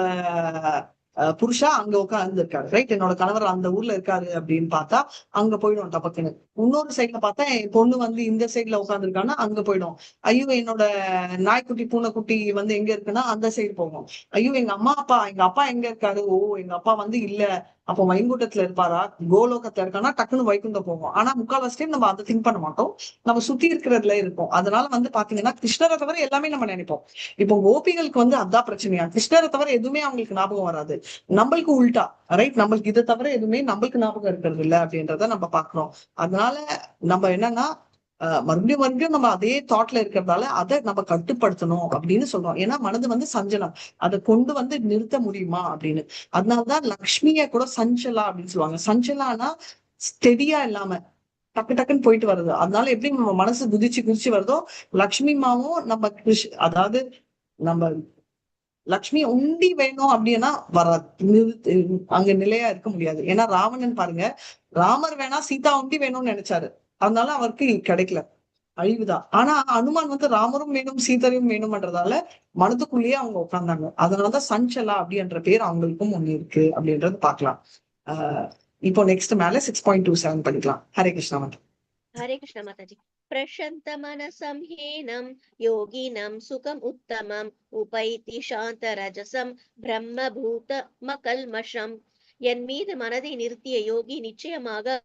புருஷா அங்க உட்கார்ந்து இருக்காரு, ரைட், என்னோட கணவர் அந்த ஊர்ல இருக்காரு அப்படின்னு பார்த்தா அங்க போயிடும் டபக்குன்னு. இன்னொரு சைட்ல பார்த்தா என் பொண்ணு வந்து இந்த சைட்ல உட்காந்துருக்கான்னா அங்க போயிடும். ஐயோ என்னோட நாய்க்குட்டி பூனைக்குட்டி வந்து எங்க இருக்குன்னா அந்த சைடு போகும். ஐயோ எங்க அப்பா எங்க இருக்காரு, ஓ எங்க அப்பா வந்து இல்ல, அப்போ வைகுண்டத்துல இருப்பாரா, கோலோகத்துல இருக்கானா, டக்குன்னு வைகுண்டம் போகும். ஆனா முக்கால்வாசி டைம் நம்ம அதை திங்க் பண்ண மாட்டோம், நம்ம சுத்தி இருக்கிறதுல இருப்போம். அதனால வந்து பாத்தீங்கன்னா கிருஷ்ணரை தவிர எல்லாமே நம்ம நினைப்போம். இப்போ கோபிகளுக்கு வந்து அதான் பிரச்சனையா, கிருஷ்ணரை தவிர எதுவுமே அவங்களுக்கு ஞாபகம் வராது. நம்மளுக்கு உல்டா, ரைட், நம்மளுக்கு இதை தவிர எதுவுமே நம்மளுக்கு ஞாபகம் இருக்கிறது இல்ல அப்படின்றத நம்ம பாக்குறோம். அதனால நம்ம என்னன்னா மறுபடியும் மறுபடியும் நம்ம அதே தாட்ல இருக்கிறதால அதை நம்ம கட்டுப்படுத்தணும் அப்படின்னு சொல்றோம். ஏன்னா மனது வந்து சஞ்சலம், அதை கொண்டு வந்து நிறுத்த முடியுமா அப்படின்னு. அதனாலதான் லக்ஷ்மிய கூட சஞ்சலா அப்படின்னு சொல்லுவாங்க. சஞ்சலானா ஸ்டெடியா இல்லாம டக்கு டக்குன்னு போயிட்டு வருது. அதனால எப்படி நம்ம மனசு குதிச்சு குதிச்சு வருதோ, லக்ஷ்மி மாவும் நம்ம அதாவது நம்ம லக்ஷ்மி உண்டி வேணும் அப்படின்னா வராது, அங்க நிலையா இருக்க முடியாது. ஏன்னா ராவணன் பாருங்க, ராமர் வேணா சீதா உண்டி வேணும்னு நினைச்சாரு, அதனால அவருக்கு கிடைக்கல, அழிவுதான். ஆனா அனுமான் வந்து ராமரும் வேணும் சீதரையும் வேணும்ன்றதால மனதுக்குள்ளேயே அவங்க உட்கார்ந்தாங்க. அதனாலதான் சஞ்சலா அப்படின்ற பேர் அவங்களுக்கும் ஒண்ணு இருக்கு அப்படின்றது பாக்கலாம். இப்போ நெக்ஸ்ட் மேல 6.27 படிக்கலாம். ஹரே கிருஷ்ணா. ஹரே கிருஷ்ண மாதாஜி. பிரசந்த மனசம் ஹீனம் யோகினம் சுகம் உத்தமம் உபைதி சாந்த ரஜசம் பிரம்மபூத மகல்மஷம். என் மீது மனதை நிறுத்திய யோகி நிச்சயமாக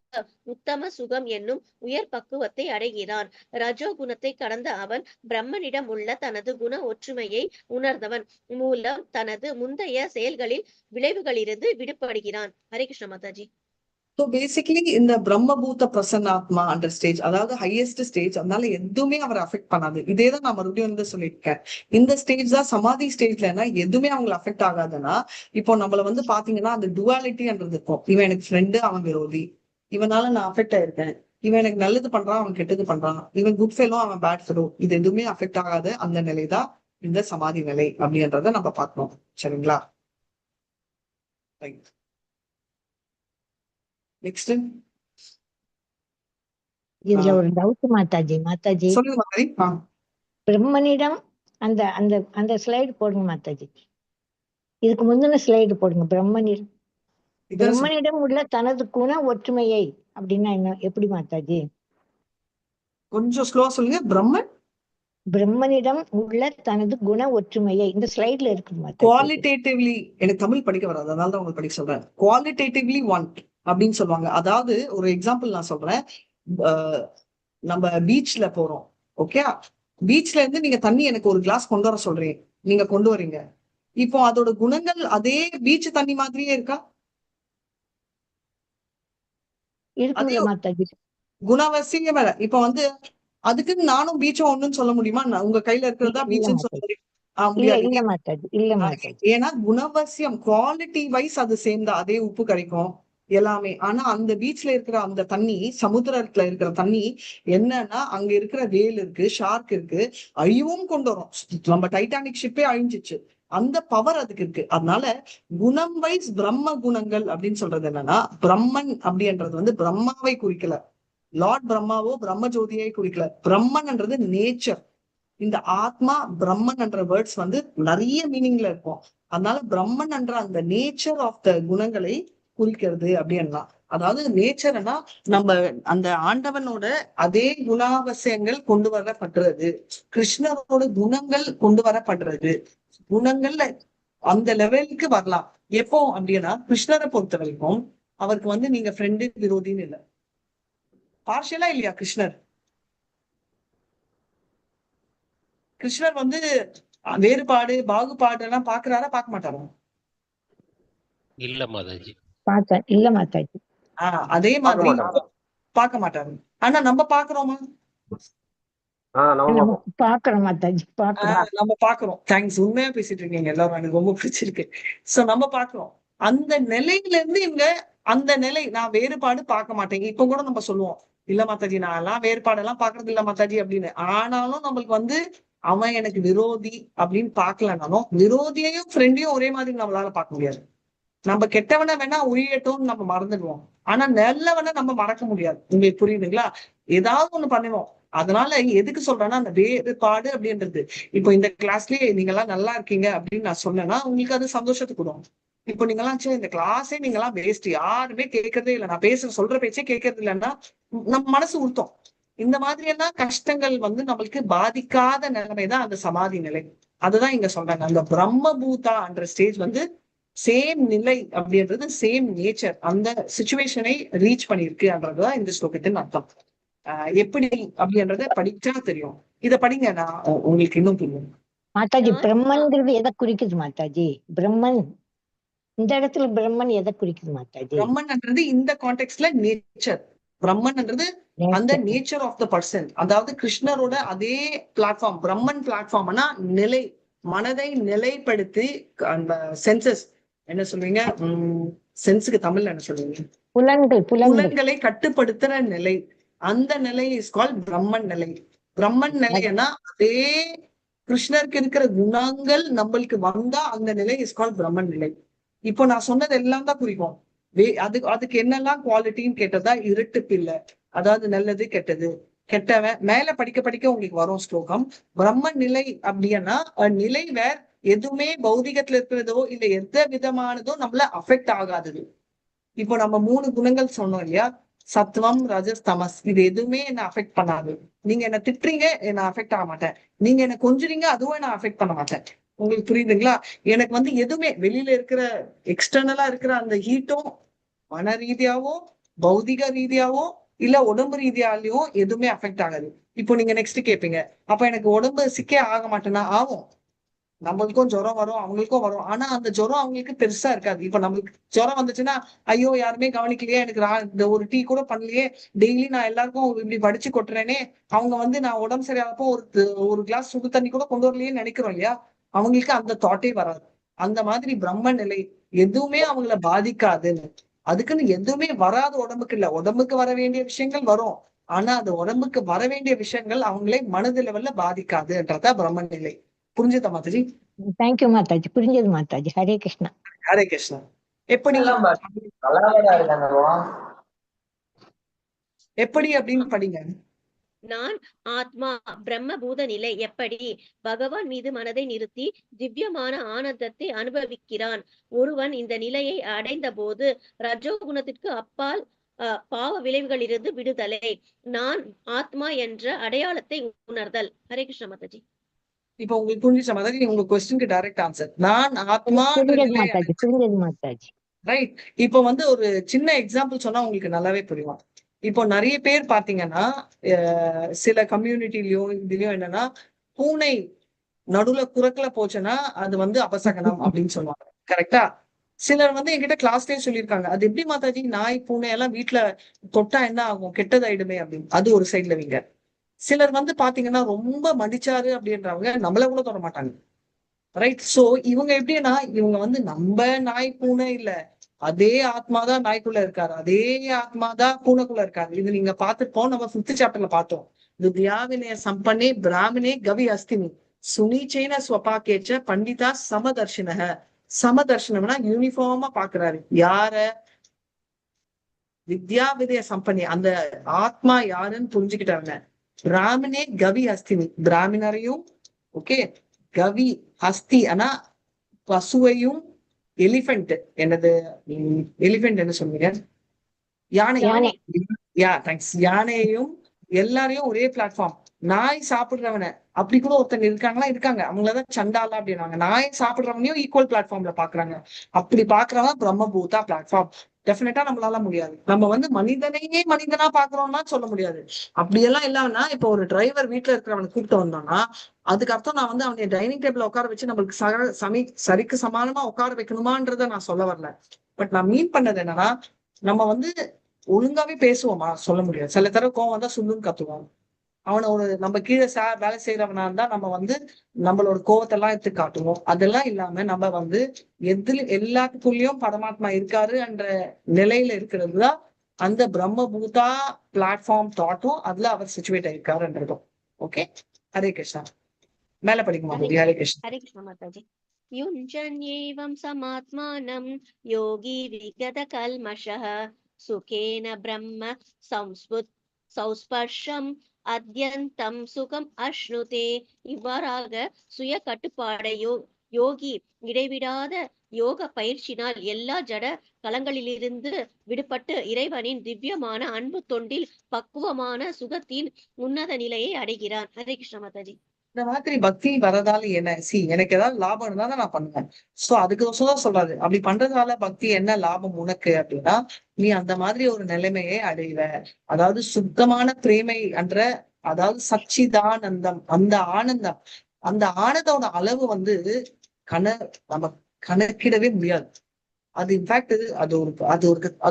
உத்தம சுகம் என்னும் உயர் பக்குவத்தை அடைகிறான். ரஜோகுணத்தை கடந்த அவன் பிரம்மனிடம் உள்ள தனது குண ஒற்றுமையை உணர்ந்தவன் மூலம் தனது முந்தைய செயல்களில் விளைவுகளிலிருந்து விடுபடுகிறான். ஹரே கிருஷ்ண மாதாஜி. ஸோ பேசிக்கலி இந்த பிரம்மபூத பிரசன்னாத்மா அந்த ஸ்டேஜ், அதாவது ஹையஸ்ட் ஸ்டேஜ், அதனால எதுவுமே அவர் அஃபெக்ட் பண்ணாது. இதேதான் நான் மறுபடியும் வந்து சொல்லியிருக்கேன். இந்த ஸ்டேஜ் தான் சமாதி ஸ்டேஜ்லன்னா எதுவுமே அவங்களை அஃபெக்ட் ஆகாதுன்னா, இப்போ நம்மள வந்து பாத்தீங்கன்னா அந்த டுவாலிட்டின்றது இருக்கும். இவன் எனக்கு ஃப்ரெண்டு, அவன் விரோதி, இவனால நான் அஃபெக்ட் ஆயிருக்கேன், இவன் எனக்கு நல்லது பண்றான், அவன் கெட்டது பண்றான், இவன் குட் ஃபெலோ, அவன் பேட் ஃபெலோ, இது எதுவுமே அஃபெக்ட் ஆகாது. அந்த நிலைதான் இந்த சமாதி நிலை அப்படின்றத நம்ம பார்க்கணும். சரிங்களா? ரைட். நெக்ஸ்ட் இதுல ஒரு டவுட் மாதாஜி. சொல்லுங்க மாதிரி. பிரம்மனிடம் அந்த அந்த அந்த ஸ்லைடு போடுங்க மாதாஜி. இதுக்கு முந்தின ஸ்லைடு போடுங்க. பிரம்மனிடம் உள்ள தனது குண ஒற்றுமையை அப்படின்னா என்ன, எப்படி மாதாஜி? கொஞ்சம் ஸ்லோவா சொல்லுங்க. பிரம்மனிடம் உள்ள தனது குண ஒற்றுமையை இந்த ஸ்லைட்ல இருக்கு மாதாஜி. குவாலிட்டேட்டிவ்லி, எனக்கு தமிழ் படிக்க வராது, அதனால தான் உங்களுக்கு படிக்க சொல்றேன். குவாலிட்டேட்டிவ்லி ஒன் அப்படின்னு சொல்லுவாங்க. அதாவது ஒரு எக்ஸாம்பிள் நான் சொல்றேன். நம்ம பீச்ல போறோம், ஓகே, பீச்ல இருந்து நீங்க தண்ணி எனக்கு ஒரு கிளாஸ் கொண்டு வர சொல்றீங்க, நீங்க கொண்டு வரீங்க. இப்போ அதோட குணங்கள் அதே பீச் தண்ணி மாதிரியே இருக்கா? இருக்குல்ல மாதாஜி. குணவசியம் வேற. இப்ப வந்து அதுக்கு நானும் பீச்சும் ஒண்ணுன்னு சொல்ல முடியுமா? உங்க கையில இருக்கிறதா பீச்சுன்னு சொல்ல முடியும்? இல்ல மாதாஜி. ஏன்னா குணவசியம், குவாலிட்டி வைஸ் அது சேர்ந்த அதே உப்பு கிடைக்கும் எல்லாமே. ஆனா அந்த பீச்ல இருக்கிற அந்த தண்ணி, சமுத்திரத்துல இருக்கிற தண்ணி என்னன்னா, அங்க இருக்கிற வேல் இருக்கு, ஷார்க் இருக்கு, அழிவும் கொண்டு வரும். நம்ம டைட்டானிக் ஷிப்பே அழிஞ்சிச்சு, அந்த பவர் அதுக்கு இருக்கு. அதனால குணம் வைஸ் பிரம்ம குணங்கள் அப்படின்னு சொல்றது என்னன்னா, பிரம்மன் அப்படின்றது வந்து பிரம்மாவை குறிக்கல, லார்ட் பிரம்மாவோ பிரம்ம ஜோதியை குறிக்கல. பிரம்மன்ன்றது நேச்சர். இந்த ஆத்மா பிரம்மன் என்ற வேர்ட்ஸ் வந்து நிறைய மீனிங்ல இருக்கும். அதனால பிரம்மன் என்ற அந்த நேச்சர் ஆஃப் த குணங்களை குறிக்கிறது அப்படின்னா, அதாவது நேச்சர்னா நம்ம அந்த ஆண்டவனோட அதே குணாவசியங்கள் கொண்டு வரப்படுறது, கிருஷ்ணரோட குணங்கள் கொண்டு வரப்படுறது. குணங்கள்ல அந்த லெவலுக்கு வரலாம். எப்போ அப்படின்னா, கிருஷ்ணரை பொறுத்த வரைக்கும் அவருக்கு வந்து நீங்க ஃப்ரெண்டு விரோதின்னு இல்லை. பார்ஷியலா இல்லையா கிருஷ்ணர்? கிருஷ்ணர் வந்து வேறுபாடு பாகுபாடு எல்லாம் பாக்குறாரா, பார்க்க மாட்டாரா? இல்ல மாதாஜி. இல்ல மாதாஜி. அதே மாதிரி பார்க்க மாட்டாரு. ஆனா நம்ம பாக்குறோமா? பாக்குறோம் மாதாஜி, நம்ம பாக்குறோம். தேங்க்ஸ், உண்மையா பேசிட்டு இருக்கீங்க எல்லாரும், எனக்கு ரொம்ப பிடிச்சிருக்கு. சோ நம்ம பாக்குறோம். அந்த நிலையில இருந்து இவங்க அந்த நிலை, நான் வேறுபாடு பார்க்க மாட்டேங்க. இப்ப கூட நம்ம சொல்லுவோம், இல்ல மாதாஜி நான் எல்லாம் வேறுபாடெல்லாம் பாக்குறது இல்ல மாதாஜி அப்படின்னு. ஆனாலும் நம்மளுக்கு வந்து அவன் எனக்கு விரோதி அப்படின்னு பாக்கலனாலும், விரோதியையும் ஃப்ரெண்டையும் ஒரே மாதிரி நம்மளால பார்க்க முடியாது. நம்ம கெட்டவனை வேணா உயிரட்டும் நம்ம மறந்துடுவோம், ஆனா நல்லவனை நம்ம மறக்க முடியாது. உங்களுக்கு புரியுதுங்களா? ஏதாவது ஒண்ணு பண்ணுவோம். அதனால எதுக்கு சொல்றேன்னா, அந்த வேறுபாடு அப்படின்றது, இப்போ இந்த கிளாஸ்லயே நீங்க எல்லாம் நல்லா இருக்கீங்க அப்படின்னு நான் சொன்னேன்னா உங்களுக்கு அது சந்தோஷத்தை கொடுக்கும். இப்போ நீங்கெல்லாம் இந்த கிளாஸே நீங்கெல்லாம் வேஸ்ட், யாருமே கேட்கறதே இல்லை, நான் சொல்ற பேச்சே கேட்கறது இல்லைன்னா நம்ம மனசு உறுத்தம். இந்த மாதிரி எல்லாம் கஷ்டங்கள் வந்து நம்மளுக்கு பாதிக்காத நிலைமைதான் அந்த சமாதி நிலை. அதுதான் இங்க சொல்றாங்க. அந்த பிரம்மபூதா என்ற ஸ்டேஜ் வந்து சேம் நிலை அப்படின்றது, சேம் நேச்சர், அந்த சிச்சுவேஷனை ரீச் பண்ணிருக்குன்றதுதான் இந்த ஸ்லோகத்தின் அர்த்தம். எப்படி அப்படின்றத படிச்சா தெரியும். இத படிங்க, நான் உங்களுக்கு இன்னும் புரியும். மாதாஜி பிரம்மன்ங்கிறது எதை குறிக்குது மாதாஜி? பிரம்மன் இந்த இடத்துல பிரம்மன் எதை குறிக்குது மாதாஜி? பிரம்மன்ன்றது இந்த கான்டெக்ட்ல நேச்சர். பிரம்மன்ன்றது அந்த நேச்சர் ஆஃப் த பர்சன். அதாவது கிருஷ்ணரோட அதே பிளாட்ஃபார்ம் பிரம்மன் பிளாட்ஃபார்ம்னா நிலை, மனதை நிலைப்படுத்தி அந்த சென்சஸ் என்ன சொல்றீங்க, சென்ஸுக்கு தமிழ்ல என்ன சொல்றீங்க, புலன்களை கட்டுப்படுத்துற நிலை. அந்த நிலை இஸ் கால்ட் பிரம்மன் நிலை. பிரம்மன் நிலைன்னா அதே கிருஷ்ணருக்கு இருக்கிற குணங்கள் நம்மளுக்கு வந்தா அந்த நிலை இஸ் கால்ட் பிரம்மன் நிலை. இப்போ நான் சொன்னது எல்லாம் தான் குறிக்கும். அதுக்கு என்னெல்லாம் குவாலிட்டின்னு கேட்டதா, இருட்டு பிள்ளை, அதாவது நல்லது கெட்டது, கெட்டவன், மேல படிக்க படிக்க உங்களுக்கு வரும் ஸ்லோகம். பிரம்மன் நிலை அப்படின்னா நிலை வேற, எதுவுமே பௌதிகத்துல இருக்கிறதோ இல்ல எந்த விதமானதோ நம்மள அஃபெக்ட் ஆகாதது. இப்போ நம்ம 3 குணங்கள் சொன்னோம் இல்லையா, சத்வம் ரஜஸ் தமஸ், இது எதுவுமே என்ன அஃபெக்ட் பண்ணாது. நீங்க என்ன திட்டுறீங்க, என்ன அஃபெக்ட் ஆக மாட்டேன். நீங்க என்ன கொஞ்சுறீங்க, அதுவும் என்ன அஃபெக்ட் பண்ண மாட்டேன். உங்களுக்கு புரியுதுங்களா? எனக்கு வந்து எதுவுமே வெளியில இருக்கிற எக்ஸ்டர்னலா இருக்கிற அந்த ஹீட்டும் மன ரீதியாவோ பௌதிக ரீதியாவோ இல்ல உடம்பு ரீதியாலையும் எதுவுமே அஃபெக்ட் ஆகாது. இப்போ நீங்க நெக்ஸ்ட் கேட்பீங்க, அப்ப எனக்கு உடம்பு சிக்கே ஆக மாட்டேன்னா, ஆகும். நம்மளுக்கும் ஜுரம் வரும், அவங்களுக்கும் வரும். ஆனா அந்த ஜுரம் அவங்களுக்கு பெருசா இருக்காது. இப்ப நம்மளுக்கு ஜுரம் வந்துச்சுன்னா, ஐயோ யாருமே கவனிக்கலையே, எனக்கு இந்த ஒரு டீ கூட பண்ணலையே, டெய்லி நான் எல்லாருக்கும் இப்படி வடிச்சு கொட்டுறேனே, அவங்க வந்து நான் உடம்பு சரியாகப்போ ஒரு கிளாஸ் சுடு தண்ணி கூட கொண்டு வரலையே நினைக்கிறோம் இல்லையா, அவங்களுக்கு அந்த தாட்டே வராது. அந்த மாதிரி பிரம்ம நிலை எதுவுமே அவங்கள பாதிக்காதுன்னு. அதுக்குன்னு எதுவுமே வராத உடம்புக்கு இல்ல, உடம்புக்கு வர வேண்டிய விஷயங்கள் வரும். ஆனா அது உடம்புக்கு வர வேண்டிய விஷயங்கள் அவங்களே மனது லெவல்ல பாதிக்காதுன்றதா பிரம்ம நிலை. புரிஞ்சுதா மாதாஜி? தேங்க்யூ மாதாஜி, புரிஞ்சது மாதாஜி. ஹரே கிருஷ்ணா. ஹரே கிருஷ்ணா. எப்படி எப்படி அப்படின்னு படிங்க. நான் ஆத்மா பிரம்மபூத நிலை எப்படி பகவான் மீது மனதை நிறுத்தி திவ்யமான ஆனந்தத்தை அனுபவிக்கிறான். ஒருவன் இந்த நிலையை அடைந்த போது ரஜோகுணத்திற்கு அப்பால் பாவ விளைவுகளிலிருந்து விடுதலை, நான் ஆத்மா என்ற அடையாளத்தை உணர்தல். ஹரே கிருஷ்ண மாதாஜி. இப்ப உங்களுக்கு புரிஞ்சுச்ச மாதிரி உங்க கொஸ்டினுக்கு டைரக்ட் ஆன்சர், நான் ஆத்மா. ரைட். இப்போ வந்து ஒரு சின்ன எக்ஸாம்பிள் சொன்னா உங்களுக்கு நல்லாவே புரியும். இப்போ நிறைய பேர் பாத்தீங்கன்னா சில கம்யூனிட்டிலயோ இதுலயோ என்னன்னா, பூனை நடுவுல குறுக்கல போச்சுன்னா அது வந்து அபசகனம் அப்படின்னு சொல்லுவாங்க. கரெக்டா? சிலர் வந்து என்கிட்ட கிளாஸ்லயே சொல்லியிருக்காங்க, அது எப்படி மாதாஜி, நாய் பூனை எல்லாம் வீட்டுல தொட்டா என்ன ஆகும், கெட்டதாயிடுமே அப்படின்னு. அது ஒரு சைட்ல வைங்க. சிலர் வந்து பாத்தீங்கன்னா ரொம்ப மடிச்சாரு அப்படின்றவங்க நம்மள கூட தொட மாட்டாங்க. ரைட். சோ இவங்க எப்படின்னா, இவங்க வந்து நம்ம நாய் பூனை இல்ல, அதே ஆத்மாதான் நாய்க்குள்ள இருக்காரு, அதே ஆத்மாதான் பூனைக்குள்ள இருக்காரு. இது நீங்க பார்த்துப்போம், நம்ம 5th சாப்டர்ல பார்த்தோம். வித்யாவினய சம்பன்னே பிராமணே கவி அஸ்தினி சுனீச்சைன ஸ்வபாக்கேச்ச பண்டிதா சமதர்ஷினக. சமதர்ஷனம்னா யூனிஃபார்மா பாக்குறாரு. யார? வித்யா விதய சம்பன்னி, அந்த ஆத்மா யாருன்னு புரிஞ்சுக்கிட்டாங்க. பிராமணே கவி அஸ்தினி, பிராமணரையும் ஓகே, கவி அஸ்தி ஆனா பசுவையும், எலிபென்ட் என்னது, எலிபென்ட் என்ன சொன்னீங்க, யானை. Yeah thanks. யானையையும் எல்லாரையும் ஒரே பிளாட்ஃபார்ம். நாய் சாப்பிடுறவன அப்படி கூட ஒருத்தங்க இருக்காங்க, அவங்களதான் சண்டாலா அப்படின்னாங்க. நாய் சாப்பிடுறவனையும் ஈக்குவல் பிளாட்ஃபார்ம்ல பாக்குறாங்க. அப்படி பாக்குறவன் பிரம்மபூதா பிளாட்ஃபார்ம். டெஃபினட்டா நம்மளால முடியாது. நம்ம வந்து மனிதனையே மனிதனா பாக்குறோம்னா சொல்ல முடியாது. அப்படியெல்லாம் இல்லாமனா, இப்போ ஒரு டிரைவர் வீட்டுல இருக்கிறவனை கூப்பிட்டு வந்தோம்னா அதுக்கு அர்த்தம் நான் வந்து அவனை டைனிங் டேபிள்ல உட்கார வச்சு நம்மளுக்கு சரிக்கு சமானமா உட்கார வைக்கணுமான்றத நான் சொல்ல வரல. பட் நான் மீன் பண்ணது என்னன்னா, நம்ம வந்து ஒழுங்காவே பேசுவோமா சொல்ல முடியாது. சில தடவை கோவம் வந்தா சுல்லுன்னு கத்துவோம். அவனை ஒரு நம்ம கீழே வேலை செய்யறவனா இருந்தா நம்ம வந்து நம்மளோட கோவத்தை எல்லாம் எடுத்து காட்டுவோம். அதெல்லாம் இல்லாம நம்ம வந்து எல்லாத்துக்குள்ளயும் பரமாத்மா இருக்காரு என்ற நிலையில இருக்கிறதுதான் அந்த பிரம்மபூதா பிளாட்ஃபார்ம் தாட்டும், அதுல அவர் சிச்சுவேட் ஆயிருக்காருன்றதும். ஓகே. ஹரே கிருஷ்ணா. மேல படிக்குமா? ஹரே கிருஷ்ணா. ஹரே கிருஷ்ணா மாதாஜி. யுஞ்சன்யேவம் சமாத்மானம் யோகி விகத கல்மஷः சுகேன பிரம்ம சௌஸ்பர்ஷம் அத்யந்தம் சுகம் அஷ்ணுதே. இவ்வாறாக சுய கட்டுப்பாடை யோகி இடைவிடாத யோக பயிற்சினால் எல்லா ஜட களங்களிலிருந்து விடுபட்டு இறைவனின் திவ்யமான அன்பு தொண்டில் பக்குவமான சுகத்தின் உன்னத நிலையை அடைகிறான். ஹரே கிருஷ்ண மாதாஜி. இந்த மாதிரி பக்தி வரதால என்ன எனக்கு ஏதாவது லாபம் இருந்தா தான் நான் பண்ணுவேன். சோ அதுக்கு தான் சொல்றாரு. அப்படி பண்றதால பக்தி என்ன லாபம் உனக்கு அப்படின்னா, நீ அந்த மாதிரி ஒரு நிலைமையை அடைவ. அதாவது சுத்தமான பிரேமை என்ற, அதாவது சச்சிதானந்தம், அந்த ஆனந்தம், அந்த ஆனந்தோட அளவு வந்து நம்ம கணக்கிடவே முடியாது. அது இன்ஃபேக்ட் அது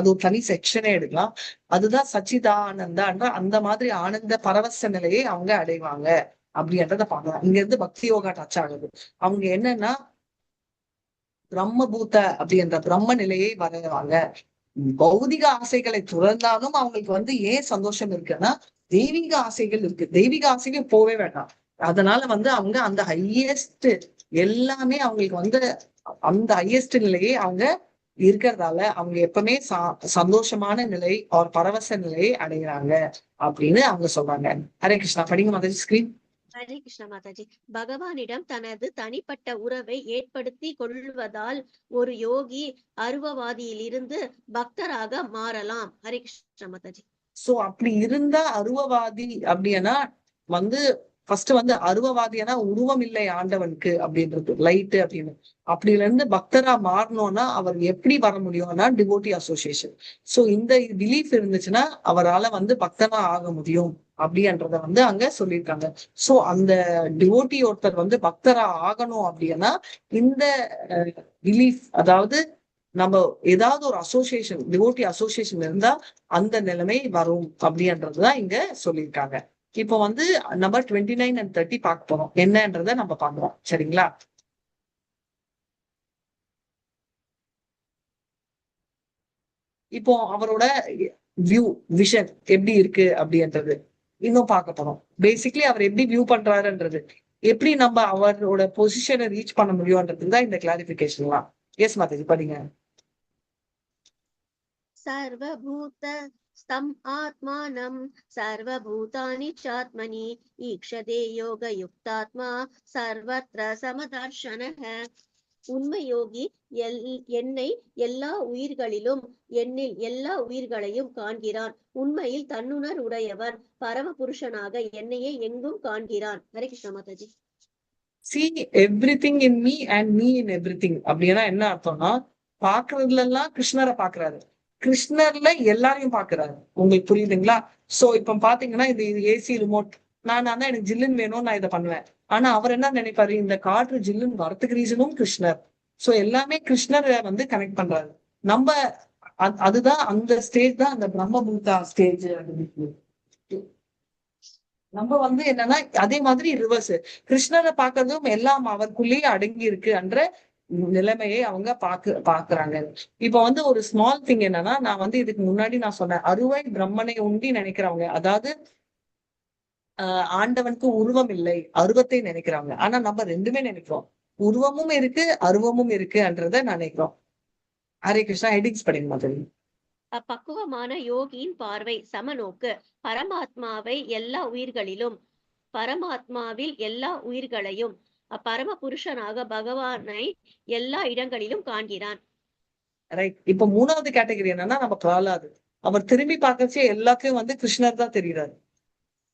ஒரு தனி செக்ஷனே எடுக்கலாம். அதுதான் சச்சிதானந்தன்ற அந்த மாதிரி ஆனந்த பரவச நிலையை அவங்க அடைவாங்க அப்படின்றத பாக்கலாம். இங்க இருந்து பக்தி யோகா டச் ஆகுது. அவங்க என்னன்னா பிரம்மபூத அப்படின்ற பிரம்ம நிலையை வரைவாங்க. பௌதிக ஆசைகளை துறந்தாலும் அவங்களுக்கு வந்து ஏன் சந்தோஷம் இருக்குன்னா தெய்வீக ஆசைகள் இருக்கு. தெய்வீக ஆசைகள் போவே வேண்டாம். அதனால வந்து அவங்க அந்த ஹையஸ்ட் எல்லாமே அவங்களுக்கு வந்து அந்த ஹையஸ்ட் நிலையை அவங்க இருக்கிறதால அவங்க எப்பவுமே சந்தோஷமான நிலை ஒரு பரவச நிலையை அடைகிறாங்க அப்படின்னு அவங்க சொல்றாங்க. ஹரே கிருஷ்ணா. படிங்க மாதாஜி ஸ்கிரீன். ஹரே கிருஷ்ண மாதாஜி. பகவானிடம் தனது தனிப்பட்ட உறவை ஏற்படுத்தி கொள்வதால் ஒரு யோகி அருவவாதியிலிருந்து பக்தராக மாறலாம். ஹரே கிருஷ்ண மாதாஜி. சோ அப்படி இருந்தா அருவவாதி அப்படின்னா வந்து ஃபர்ஸ்ட் வந்து அருவவாதியானா உருவம் இல்லை ஆண்டவனுக்கு அப்படின்றது லைட்டு அப்படின்னு. அப்படில இருந்து பக்தரா மாறணும்னா அவர் எப்படி வர முடியும்னா டிவோட்டி அசோசியேஷன். சோ இந்த பிலீஃப் இருந்துச்சுன்னா அவரால் வந்து பக்தரா ஆக முடியும் அப்படின்றத வந்து அங்க சொல்லியிருக்காங்க. சோ அந்த டிவோட்டி ஒருத்தர் வந்து பக்தரா ஆகணும் அப்படின்னா இந்த பிலீஃப், அதாவது நம்ம ஏதாவது ஒரு அசோசியேஷன் டிவோட்டி அசோசியேஷன் இருந்தா அந்த நிலைமை வரும் அப்படின்றதுதான் இங்க சொல்லியிருக்காங்க. இப்போ வந்து நம்பர் 29 and 30 பார்க்க போறோம். என்னன்றத நம்ம பாக்குறோம். சரிங்களா? இப்போ அவரோட விஷன் எப்படி இருக்கு அப்படின்றது இன்னும் பார்க்க போறோம். பேசிக்லி அவர் எப்படி வியூ பண்றாருன்றது, எப்படி நம்ம அவரோட பொசிஷனை ரீச் பண்ண முடியும்ன்றது தான் இந்த கிளாரிபிகேஷன்லாம். எஸ் மாதாஜி படிங்க. சர்வபூத ஸ்தம் ஆத்மானம் சர்வபூதானி சாத்மனி ஈக்ஷதே யோக யுக்தாத்மா சர்வத்ர சமதர்ஷனஹ. உண்மை யோகி என்னை எல்லா உயிர்களிலும் என்னில் எல்லா உயிர்களையும் காண்கிறான். உண்மையில் தன்னுணர் உடையவன் பரம புருஷனாக என்னையே எங்கும் காண்கிறான். Hare Krishna Mataji. See everything in me and me in everything அப்படின்னா என்ன அர்த்தம்னா, பாக்குறதுல எல்லாம் கிருஷ்ணரை பாக்குறாரு, கிருஷ்ணர்ல எல்லாரையும் பாக்குறாரு. உங்களுக்கு புரியுதுங்களா? சோ இப்ப பாத்தீங்கன்னா இது ஏசி ரிமோட், நான் தான் எனக்கு ஜில்லுன்னு வேணும், நான் இதை பண்ணுவேன். ஆனா அவர் என்ன நினைப்பாரு, இந்த காற்று ஜில்லுன்னு வரத்துக்கு ரீசனும் கிருஷ்ணர். சோ எல்லாமே கிருஷ்ணரை வந்து கனெக்ட் பண்றாரு. நம்ம அதுதான் அந்த ஸ்டேஜ் தான் அந்த பிரம்மபூதா ஸ்டேஜ். நம்ம வந்து என்னன்னா அதே மாதிரி ரிவர்ஸ், கிருஷ்ணரை பாக்குறதும் எல்லாம் அவருக்குள்ளேயே அடங்கி இருக்கு என்ற நிலைமையை அவங்க பாக்குறாங்க. இப்ப வந்து ஒரு ஸ்மால் திங் என்னன்னா, நான் வந்து இதுக்கு முன்னாடி நான் சொன்னேன், அருவை பிரம்மனை உண்டி நினைக்கிறவங்க, அதாவது ஆண்டவனுக்கு உருவம் இல்லை அருவத்தை நினைக்கிறாங்க. ஆனா நம்ம ரெண்டுமே நினைக்கிறோம், உருவமும் இருக்கு அருவமும் இருக்குன்றத நினைக்கிறோம். ஹரே கிருஷ்ணா. ஹெடிங்ஸ் படிங்க மாதிரி. அப்பக்குவமான யோகியின் பார்வை சமநோக்கு. பரமாத்மாவை எல்லா உயிர்களிலும், பரமாத்மாவில் எல்லா உயிர்களையும், அப்பரம புருஷனாக பகவானை எல்லா இடங்களிலும் காண்கிறான். ரைட். இப்ப மூணாவது கேட்டகரி என்னன்னா நம்ம பிரகலாது. அவர் திரும்பி பார்க்கறச்சே எல்லாத்தையும் வந்து கிருஷ்ணர் தான் தெரியுறாரு.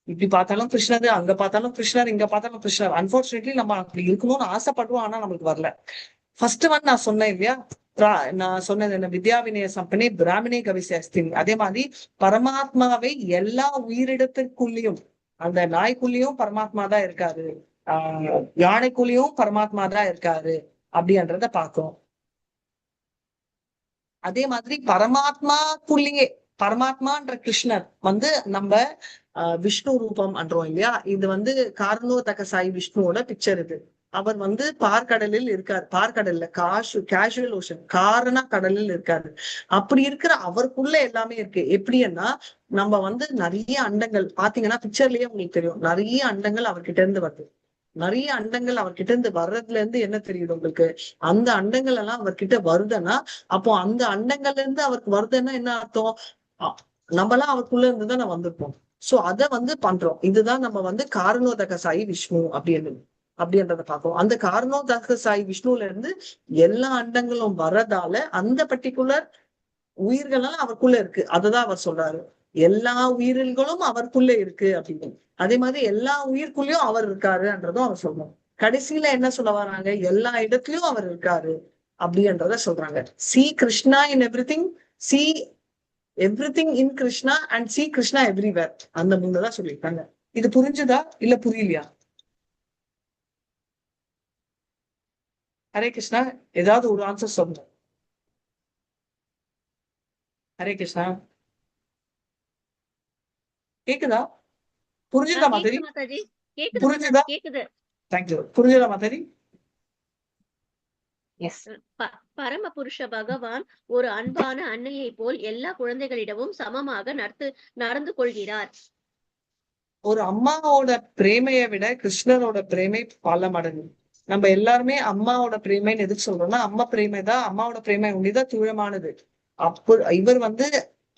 இப்படி பார்த்தாலும் கிருஷ்ணர், அங்க பார்த்தாலும் கிருஷ்ணர், இங்க பார்த்தாலும் கிருஷ்ணர். அன்பார்ச்சுனேட்லி நம்ம அப்படி இருக்கணும்னு ஆசைப்படுவோம், ஆனா நம்மளுக்கு வரல. ஃபர்ஸ்ட் ஒன் நான் சொன்னேன் இல்லையா, நான் சொன்னது என்ன, வித்யா வினய சம்பனே பிராமணே கவிசாஸ்தினி. அதே மாதிரி பரமாத்மாவை எல்லா உயிரிடத்திற்குள்ளேயும், அந்த நாய்க்குள்ளேயும் பரமாத்மா தான் இருக்காரு, யானைக்குள்ளேயும் பரமாத்மா தான் இருக்காரு அப்படின்றத பார்க்கிறோம். அதே மாதிரி பரமாத்மாக்குள்ளேயே பரமாத்மான்ற கிருஷ்ணர் வந்து நம்ம விஷ்ணு ரூபம் அன்றோம் இல்லையா, இது வந்து காரணோதக சாய் விஷ்ணுவோட பிக்சர் இது. அவர் வந்து பார்க்கடலில் இருக்காரு, பார்க்கடல்ல கேஷுவல் ஓஷன் காரண கடலில் இருக்காரு. அப்படி இருக்கிற அவருக்குள்ள எல்லாமே இருக்கு. எப்படின்னா நம்ம வந்து நிறைய அண்டங்கள் பாத்தீங்கன்னா பிக்சர்லயே உங்களுக்கு தெரியும், நிறைய அண்டங்கள் அவர்கிட்ட இருந்து வருது. நிறைய அண்டங்கள் அவர்கிட்ட இருந்து வர்றதுல இருந்து என்ன தெரியுது உங்களுக்கு, அந்த அண்டங்கள் எல்லாம் அவர்கிட்ட வருதுன்னா அப்போ அந்த அண்டங்கள்ல இருந்து அவருக்கு வருதுன்னா என்ன அர்த்தம், நம்மளாம் அவருக்குள்ள இருந்து தான் நான் வந்திருப்போம். சோ அதை வந்து பண்றோம். இதுதான் நம்ம வந்து காரணோதக சாயி விஷ்ணு அப்படின்னு. அப்படின்றத பார்ப்போம். அந்த காரணோதக சாய் விஷ்ணுல இருந்து எல்லா அண்டங்களும் வர்றதால அந்த பர்டிகுலர் உயிர்களெல்லாம் அவருக்குள்ள இருக்கு. அததான் அவர் சொல்றாரு. எல்லா உயிர்களும் அவருக்குள்ள இருக்கு அப்படின்னு. அதே மாதிரி எல்லா உயிர்க்குள்ளயும் அவர் இருக்காருன்றதும் அவர் சொல்றாரு. கடைசியில என்ன சொல்ல வராங்க, எல்லா இடத்துலயும் அவர் இருக்காரு அப்படின்றத சொல்றாங்க. C Krishna in everything, C everything in Krishna and C Krishna everywhere. அந்த மூணு தான் சொல்லியிருக்காங்க. இது புரிஞ்சுதா இல்ல புரியலையா? ஹரே கிருஷ்ணா, ஏதாவது ஒரு ஆன்சர் சொல்லுங்க. ஹரே கிருஷ்ணா, கேக்குதா? புரிஞ்சுதா மாதவி? கேக்குது மாதாஜி, கேக்குது புரிஞ்சுதா? மாதாஜி, கேக்குது. தேங்க்யூ. புரிஞ்சுதா மாதவி? எஸ். பரம புருஷ பகவான் ஒரு அன்பான அன்னையை போல் எல்லா குழந்தைகளிடமும் சமமாக நடந்து கொள்கிறார். ஒரு அம்மாவோட பிரேமையை விட கிருஷ்ணரோட பிரேமை பல மடங்கு. நம்ம எல்லாருமே அம்மாவோட பிரேமைன்னு எதுக்கு சொல்றோம்னா, அம்மா பிரேமை தான், அம்மாவோட பிரேமை ஒண்ணுதான் தூயமானது. இவர் வந்து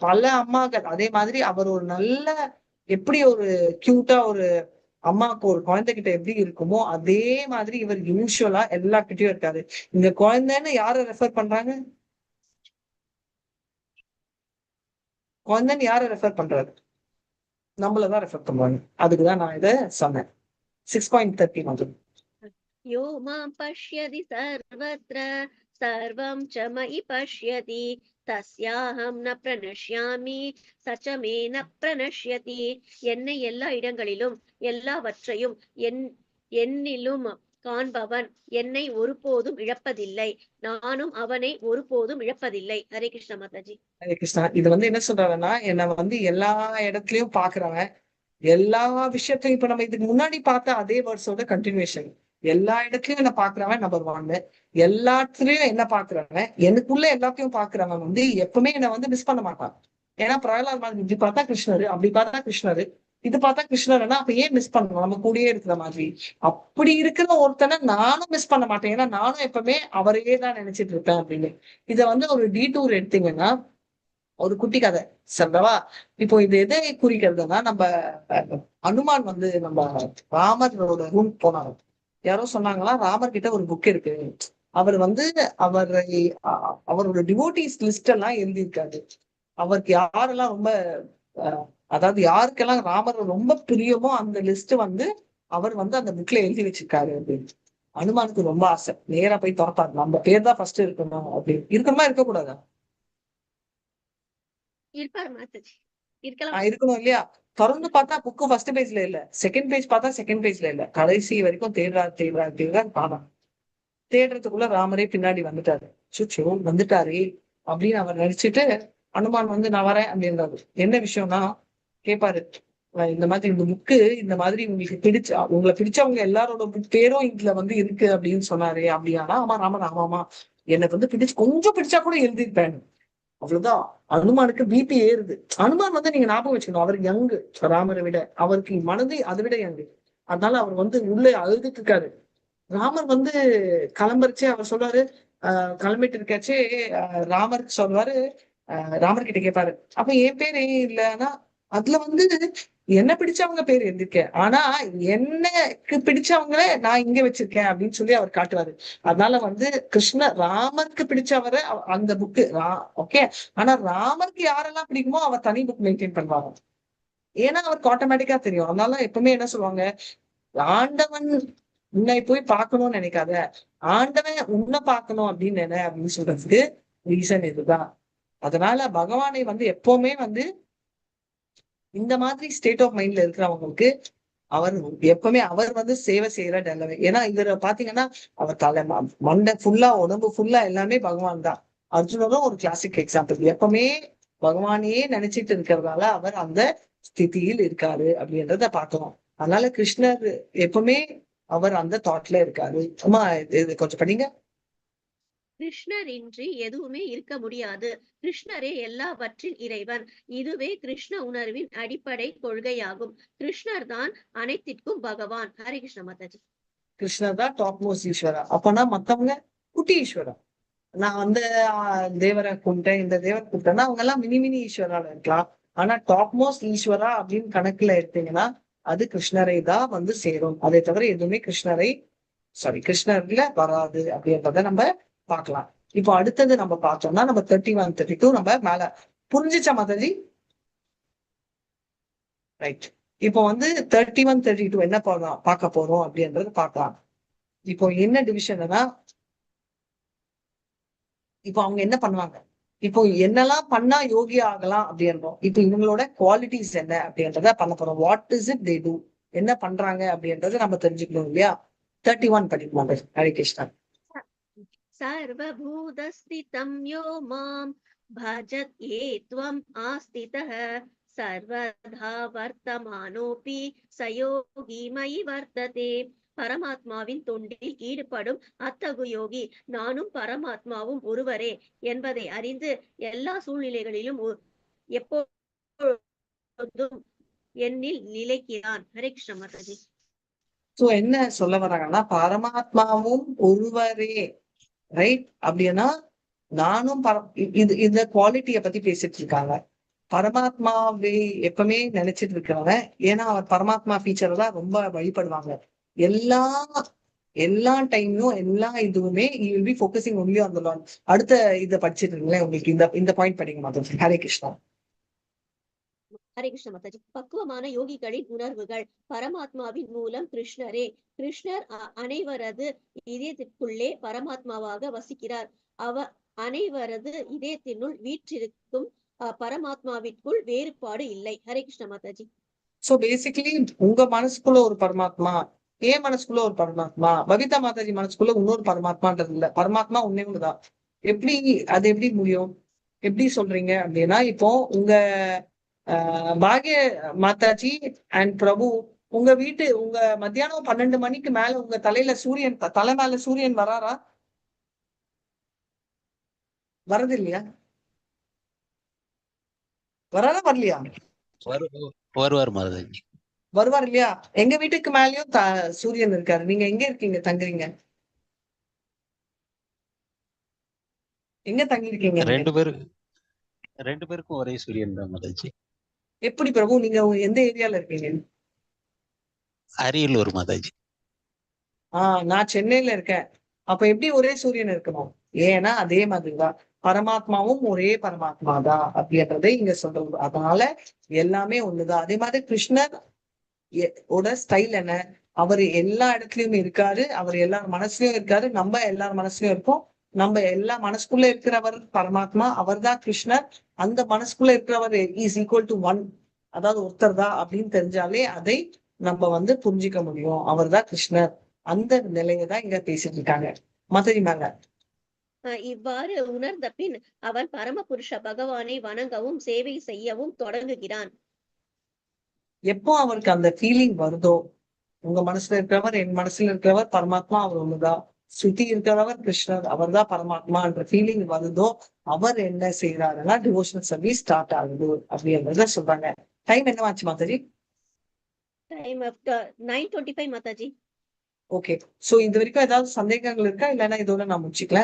பல அம்மாக்கள். அதே மாதிரி அவர் ஒரு நல்ல, எப்படி ஒரு கியூட்டா ஒரு அம்மாவுக்கு ஒரு குழந்தைகிட்ட எப்படி இருக்குமோ அதே மாதிரி இவர் யூஸ்வலா எல்லார்கிட்டயும் இருக்காரு. இந்த குழந்தைன்னு யாரை ரெஃபர் பண்றாங்க? குழந்தைன்னு யாரை ரெஃபர் பண்றாரு? நம்மளதான் ரெஃபர் பண்ணுவாங்க. அதுக்குதான் நான் இதை சொன்னேன். 6.30 வந்து யோ மாம் பஷ்யதி சர்வத்ர சர்வம் ச மயி பஷ்யதி தஸ்யாஹம் ந பிரணஷ்யாமி சச்ச மே ந பிரணஷ்யதி. என்னை எல்லா இடங்களிலும் எல்லாவற்றையும் என்னிலும் காண்பவன் என்னை ஒருபோதும் இழப்பதில்லை, நானும் அவனை ஒருபோதும் இழப்பதில்லை. ஹரே கிருஷ்ணா மாதாஜி. ஹரே கிருஷ்ணா. இது வந்து என்ன சொல்றாருன்னா, என்னை வந்து எல்லா இடத்துலயும் பாக்குறவன், எல்லா விஷயத்தையும் இப்ப நம்ம இதுக்கு முன்னாடி பார்த்த அதே வேர்ட்ஸோட கண்டினியூஷன். எல்லா இடத்துலயும் என்ன பாக்குறவன் நம்பர் 1, எல்லாத்துலயும் என்ன பாக்குறவன், எனக்குள்ள எல்லாத்தையும் பாக்குறவன் வந்து எப்பவுமே என்ன வந்து மிஸ் பண்ண மாட்டான். ஏன்னா பிரகலாத் மாதிரி இப்படி பார்த்தா கிருஷ்ணரு, அப்படி பார்த்தா கிருஷ்ணரு, இது பார்த்தா கிருஷ்ணர்னா அப்ப ஏன் மிஸ் பண்ணணும், நம்ம கூடயே இருக்கிற மாதிரி. அப்படி இருக்கிற ஒருத்தனை நானும் மிஸ் பண்ண மாட்டேன், ஏன்னா நானும் எப்பவுமே அவரையே தான் நினைச்சிட்டு இருப்பேன் அப்படின்னு. இதை வந்து ஒரு டீடூர் எடுத்தீங்கன்னா ஒரு குட்டி கதை சொல்றவா. இப்போ இது எதை குறிக்கிறதுனா, நம்ம அனுமான் வந்து நம்ம ராமரோட ரூம் போனாங்க. யாரோ சொன்னாங்களா, ராமர் கிட்ட ஒரு புக் இருக்கு, அவர் வந்து அவரோட டிவோட்டிஸ் லிஸ்ட் எல்லாம் எழுதியிருக்காரு. அவருக்கு யாரெல்லாம் ரொம்ப அதாவது யாருக்கெல்லாம் ராமர் ரொம்ப பிரியமோ அந்த லிஸ்ட் வந்து அவர் வந்து அந்த புக்ல எழுதி வச்சிருக்காரு அப்படின்னு. அனுமானுக்கு ரொம்ப ஆசை, நேரா போய் திறப்பாரு, நம்ம பேர் தான் ஃபர்ஸ்ட் இருக்கணும் அப்படின்னு. இருக்கணுமா இருக்கக்கூடாதா? இருப்பார் மாதாஜி, இருக்கலாம். இருக்கணும் இல்லையா? திறந்து பார்த்தா புக்கு ஃபர்ஸ்ட் பேஜ்ல இல்ல, செகண்ட் பேஜ் பார்த்தா செகண்ட் பேஜ்ல இல்ல, கடைசி வரைக்கும் தேடுறாரு பாடம். தேடுறதுக்குள்ள ராமரே பின்னாடி வந்துட்டாரு. சுச்சோ வந்துட்டாரு அப்படின்னு அவர் நினைச்சிட்டு அனுமான் வந்து நான் வரேன் அப்படின்றாரு. என்ன விஷயம்னா கேட்பாரு, இந்த மாதிரி இந்த புக்கு இந்த மாதிரி உங்களுக்கு உங்களை பிடிச்சவங்க எல்லாரோட பேரும் இதுல வந்து இருக்கு அப்படின்னு சொன்னாரு. அப்படியானா ஆமா ராமர், ஆமாமா எனக்கு வந்து கொஞ்சம் பிடிச்சா கூட எழுதிருப்பேன். அவ்வளவுதான். அனுமானுக்கு பிபி ஏறுது. அனுமான் வந்து நீங்க ஞாபகம் வச்சுக்கணும், அவர் யங்கு ராமரை விட, அவருக்கு மனது அதை விட யங்கு. அதனால அவர் வந்து உள்ள அழுதுட்டு இருக்காரு. ராமர் வந்து கிளம்பரிச்சு அவர் சொல்றாரு, கிளம்பிட்டு இருக்காச்சு. ராமருக்கு சொல்றாரு, ராமர் கிட்ட கேட்பாரு, அப்ப என் பேர் ஏன் இல்லைன்னா, அதுல வந்து என்ன பிடிச்சவங்க பேர் எழுதிருக்கேன், ஆனா எனக்கு பிடிச்சவங்கள நான் இங்க வச்சிருக்கேன் அப்படின்னு சொல்லி அவர் காட்டுவாரு. அதனால வந்து ராமருக்கு பிடிச்சவரை அந்த புக்கு ஓகே. ஆனா ராமருக்கு யாரெல்லாம் பிடிக்குமோ அவர் தனி புக் மெயின்டைன் பண்ணுவாங்க. ஏன்னா அவருக்கு ஆட்டோமேட்டிக்கா தெரியும். அதனால எப்பவுமே என்ன சொல்லுவாங்க, ஆண்டவன் உன்னை போய் பார்க்கணும்னு நினைக்காத, ஆண்டவன் உன்னை பார்க்கணும் அப்படின்னு அப்படின்னு சொல்றதுக்கு ரீசன் இதுதான். அதனால பகவானை வந்து எப்பவுமே வந்து இந்த மாதிரி ஸ்டேட் ஆஃப் மைண்ட்ல இருக்கிறவங்களுக்கு அவர் எப்பவுமே அவர் வந்து சேவை செய்யற டெல்லவே. ஏன்னா இவரை பாத்தீங்கன்னா அவர் தலை மண்டை ஃபுல்லா உடம்பு ஃபுல்லா எல்லாமே பகவான் தான். அர்ஜுனரும் ஒரு கிளாசிக் எக்ஸாம்பிள். எப்பவுமே பகவானையே நினைச்சிட்டு இருக்கிறதால அவர் அந்த ஸ்திதியில் இருக்காரு அப்படின்றத பார்க்கணும். அதனால கிருஷ்ணர் எப்பவுமே அவர் அந்த தாட்ல இருக்காரு. அம்மா இது கொஞ்சம் படிங்க. கிருஷ்ணர் இன்றி எதுவுமே இருக்க முடியாது. கிருஷ்ணரே எல்லாவற்றின் இறைவன். இதுவே கிருஷ்ண உணர்வின் அடிப்படை கொள்கையாகும். கிருஷ்ணர் தான் அனைத்திற்கும் பகவான். ஹரே கிருஷ்ண மாதாஜி. கிருஷ்ணர் தான் டாப் மோஸ்ட் ஈஸ்வரா. அப்பனா மத்தவங்க குட்டி ஈஸ்வரா. நான் வந்து தேவரை கும்பிட்டேன், இந்த தேவரை கும்பிட்டேன்னா அவங்க எல்லாம் மினி மினி ஈஸ்வரால இருக்கலாம். ஆனா டாப் மோஸ்ட் ஈஸ்வரா அப்படின்னு கணக்குல எடுத்தீங்கன்னா அது கிருஷ்ணரை தான் வந்து சேரும். அதை தவிர எதுவுமே கிருஷ்ணரை கிருஷ்ணர்ல வராது அப்படின்றத நம்ம பார்க்கலாம். இப்போ அடுத்தது நம்ம பார்த்தோம்னா நம்ம 31, 32 நம்ம மேல புரிஞ்சுச்சா மாதாஜி? ரைட். இப்போ வந்து 31, 32 என்ன பார்க்க போறோம் அப்படின்றது பார்க்கலாம். இப்போ என்ன டிவிஷன்னா, இப்போ அவங்க என்ன பண்ணுவாங்க, இப்போ என்னெல்லாம் பண்ணா யோகி ஆகலாம் அப்படின்றோம். இப்போ இவங்களோட குவாலிட்டிஸ் என்ன அப்படின்றத பண்ண போறோம். What is it they do, என்ன பண்றாங்க அப்படின்றத நம்ம தெரிஞ்சுக்கணும் இல்லையா? 31 படிக்குமாங்க. ஹரே கிருஷ்ணா. सर्वभूतस्थितं यो मां भजत ये त्वम् आस्थितः सर्वधा वर्तमानोऽपि स योगी मयि वर्तते. பரமாத்மாவின் தொண்டில் ஈடுபடும் அத்தகு யோகி நானும் பரமாத்மாவும் ஒருவரே என்பதை அறிந்து எல்லா சூழ்நிலைகளிலும் எப்போதும் என்னில் நிலைக்கிறான். ஹரே கிருஷ்ண மாதாஜி. சோ என்ன சொல்ல வராங்கன்னா, பரமாத்மாவும் ஒருவரே, ரைட்? அப்படின்னா நானும் இந்த குவாலிட்டிய பத்தி பேசிட்டு இருக்காங்க. பரமாத்மாவை எப்பவுமே நினைச்சிட்டு இருக்கிறவங்க, ஏன்னா அவர் பரமாத்மா ஃபீச்சரை தான் ரொம்ப வழிபடுவாங்க. எல்லா டைமும் எல்லா இதுவுமே focusing only on the Lord. அடுத்த இதை படிச்சிட்டு இருக்கீங்களே, உங்களுக்கு இந்த பாயிண்ட் படிக்க மாட்டோம். ஹரே கிருஷ்ணா. ஹரே கிருஷ்ண மாதாஜி. பக்குவமான யோகிகளின் உணர்வுகள் பரமாத்மாவின் மூலம் கிருஷ்ணரே. கிருஷ்ணர் அனைவரது இதயத்திற்குள்ளே பரமாத்மாவாக வசிக்கிறார். அவர் அனைவரது இதயத்தினுள் வீற்றிருக்கும் பரமாத்மாவிற்குள் வேறுபாடு இல்லை. ஹரே கிருஷ்ண மாதாஜி. சோ பேசிக்கலி உங்க மனசுக்குள்ள ஒரு பரமாத்மா, என் மனசுக்குள்ள ஒரு பரமாத்மா, பவிதா மாதாஜி மனசுக்குள்ள இன்னொரு பரமாத்மான்றது இல்ல. பரமாத்மா ஒன்னே ஒண்ணுதான். எப்படி முடியும், எப்படி சொல்றீங்க அப்படின்னா, இப்போ உங்க பாக்ய மாதாஜி அண்ட் பிரபு, உங்க மத்தியானம் 12 மணிக்கு மேல உங்க தலை மேல சூரியன் வராரா? வரது இல்லையா? வராரா வரலையா? வருவார் மாதாஜி. வருவார் இல்லையா? எங்க வீட்டுக்கு மேலயும் சூரியன் இருக்காரு. நீங்க எங்க இருக்கீங்க, தங்குறீங்க? எங்க தங்கி இருக்கீங்க? ரெண்டு பேருக்கும் ஒரே சூரியன் தான் மாதாஜி. எப்படி பிரபு, நீங்க எந்த ஏரியால இருக்கீங்க? அரியலூர் மாதாஜி. நான் சென்னையில இருக்கேன். அப்ப எப்படி ஒரே சூரியன் இருக்கணும்? ஏன்னா அதே மாதிரிதான் பரமாத்மாவும் ஒரே பரமாத்மா தான் அப்படின்றதை இங்க சொல்றது. அதனால எல்லாமே ஒண்ணுதான். அதே மாதிரி கிருஷ்ணர் ஸ்டைல் என்ன, அவர் எல்லா இடத்துலயும் இருக்காரு, அவர் எல்லார் மனசுலயும் இருக்காரு, நம்ம எல்லார் மனசுலயும் இருக்கோம். நம்ம எல்லா மனசுக்குள்ள இருக்கிறவர் பரமாத்மா, அவர் தான் கிருஷ்ணர். அந்த மனசுக்குள்ள இருக்கிறவர் இஸ் ஈக்குவல் டு ஒன், அதாவது ஒருத்தர் தான் அப்படின்னு தெரிஞ்சாலே அதை நம்ம வந்து புரிஞ்சிக்க முடியும். அவர் தான் கிருஷ்ணர். அந்த நிலையை தான் இங்க பேசிட்டு இருக்காங்க. மாதாஜி மேல இவ்வாறு உணர்ந்த பின் அவன் பரமபுருஷ பகவானை வணங்கவும் சேவை செய்யவும் தொடங்குகிறான். எப்போ அவருக்கு அந்த ஃபீலிங் வருதோ, உங்க மனசுல இருக்கிறவர் என் மனசுல இருக்கிறவர் பரமாத்மா, அவர் ஒண்ணுதான், சுத்தி இருக்கிறவர் கிருஷ்ணர், அவர் தான் பரமாத்மான்ற ஃபீலிங் வருதோ, அவர் என்ன செய்யறாருன்னா டிவோஷனல் சர்வீஸ் ஸ்டார்ட் ஆகுது அப்படின்றத சொல்றாங்க. டைம் என்னவாச்சு Mataji? Time 9:25 Mataji. Okay. So இது வரைக்கும் ஏதாவது சந்தேகங்கள் இருக்கா? இல்லைன்னா இதோட நான் முடிச்சுக்கல.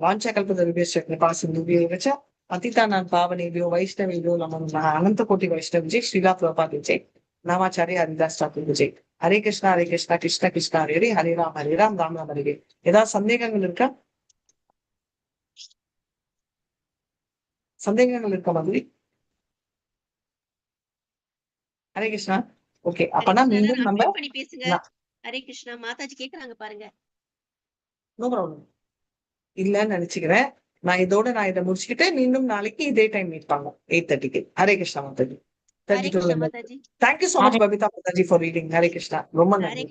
வாஞ்சா கல்பதருபேஷ கிருபா சிந்துபியோ வச்ச பतितानां पावनेभ्यो वैष्णवेभ्यो नमो नमः. अनंत कोटि वैष्णव जय श्रीला प्रभुपाद जय. नामाचार्य हरिदास ठाकुर जय. हरे कृष्णा कृष्ण कृष्ण हरे हरे, हरे राम राम राम हरे. ஏதாவது சந்தேகங்கள் இருக்கா? சந்தேகங்கள் இருக்கா மாதிரி? ஹரே கிருஷ்ணா. ஓகே, அப்பனா மீண்டும் நம்ம பேசுங்க. ஹரே கிருஷ்ணா. மாதாஜி கேக்குறாங்க பாருங்க. நோ ப்ராப்ளம் இல்லன்னு நினைச்சுக்கிறேன். நான் இதை முடிச்சுக்கிட்டு மீண்டும் நாளைக்கு இதே டைம் மீட் பண்ணலாம் 8:30க்கு. Hare Krishna Mataji. Thank you so much Babita Mataji for reading. Hare Krishna. ரொம்ப நன்றி.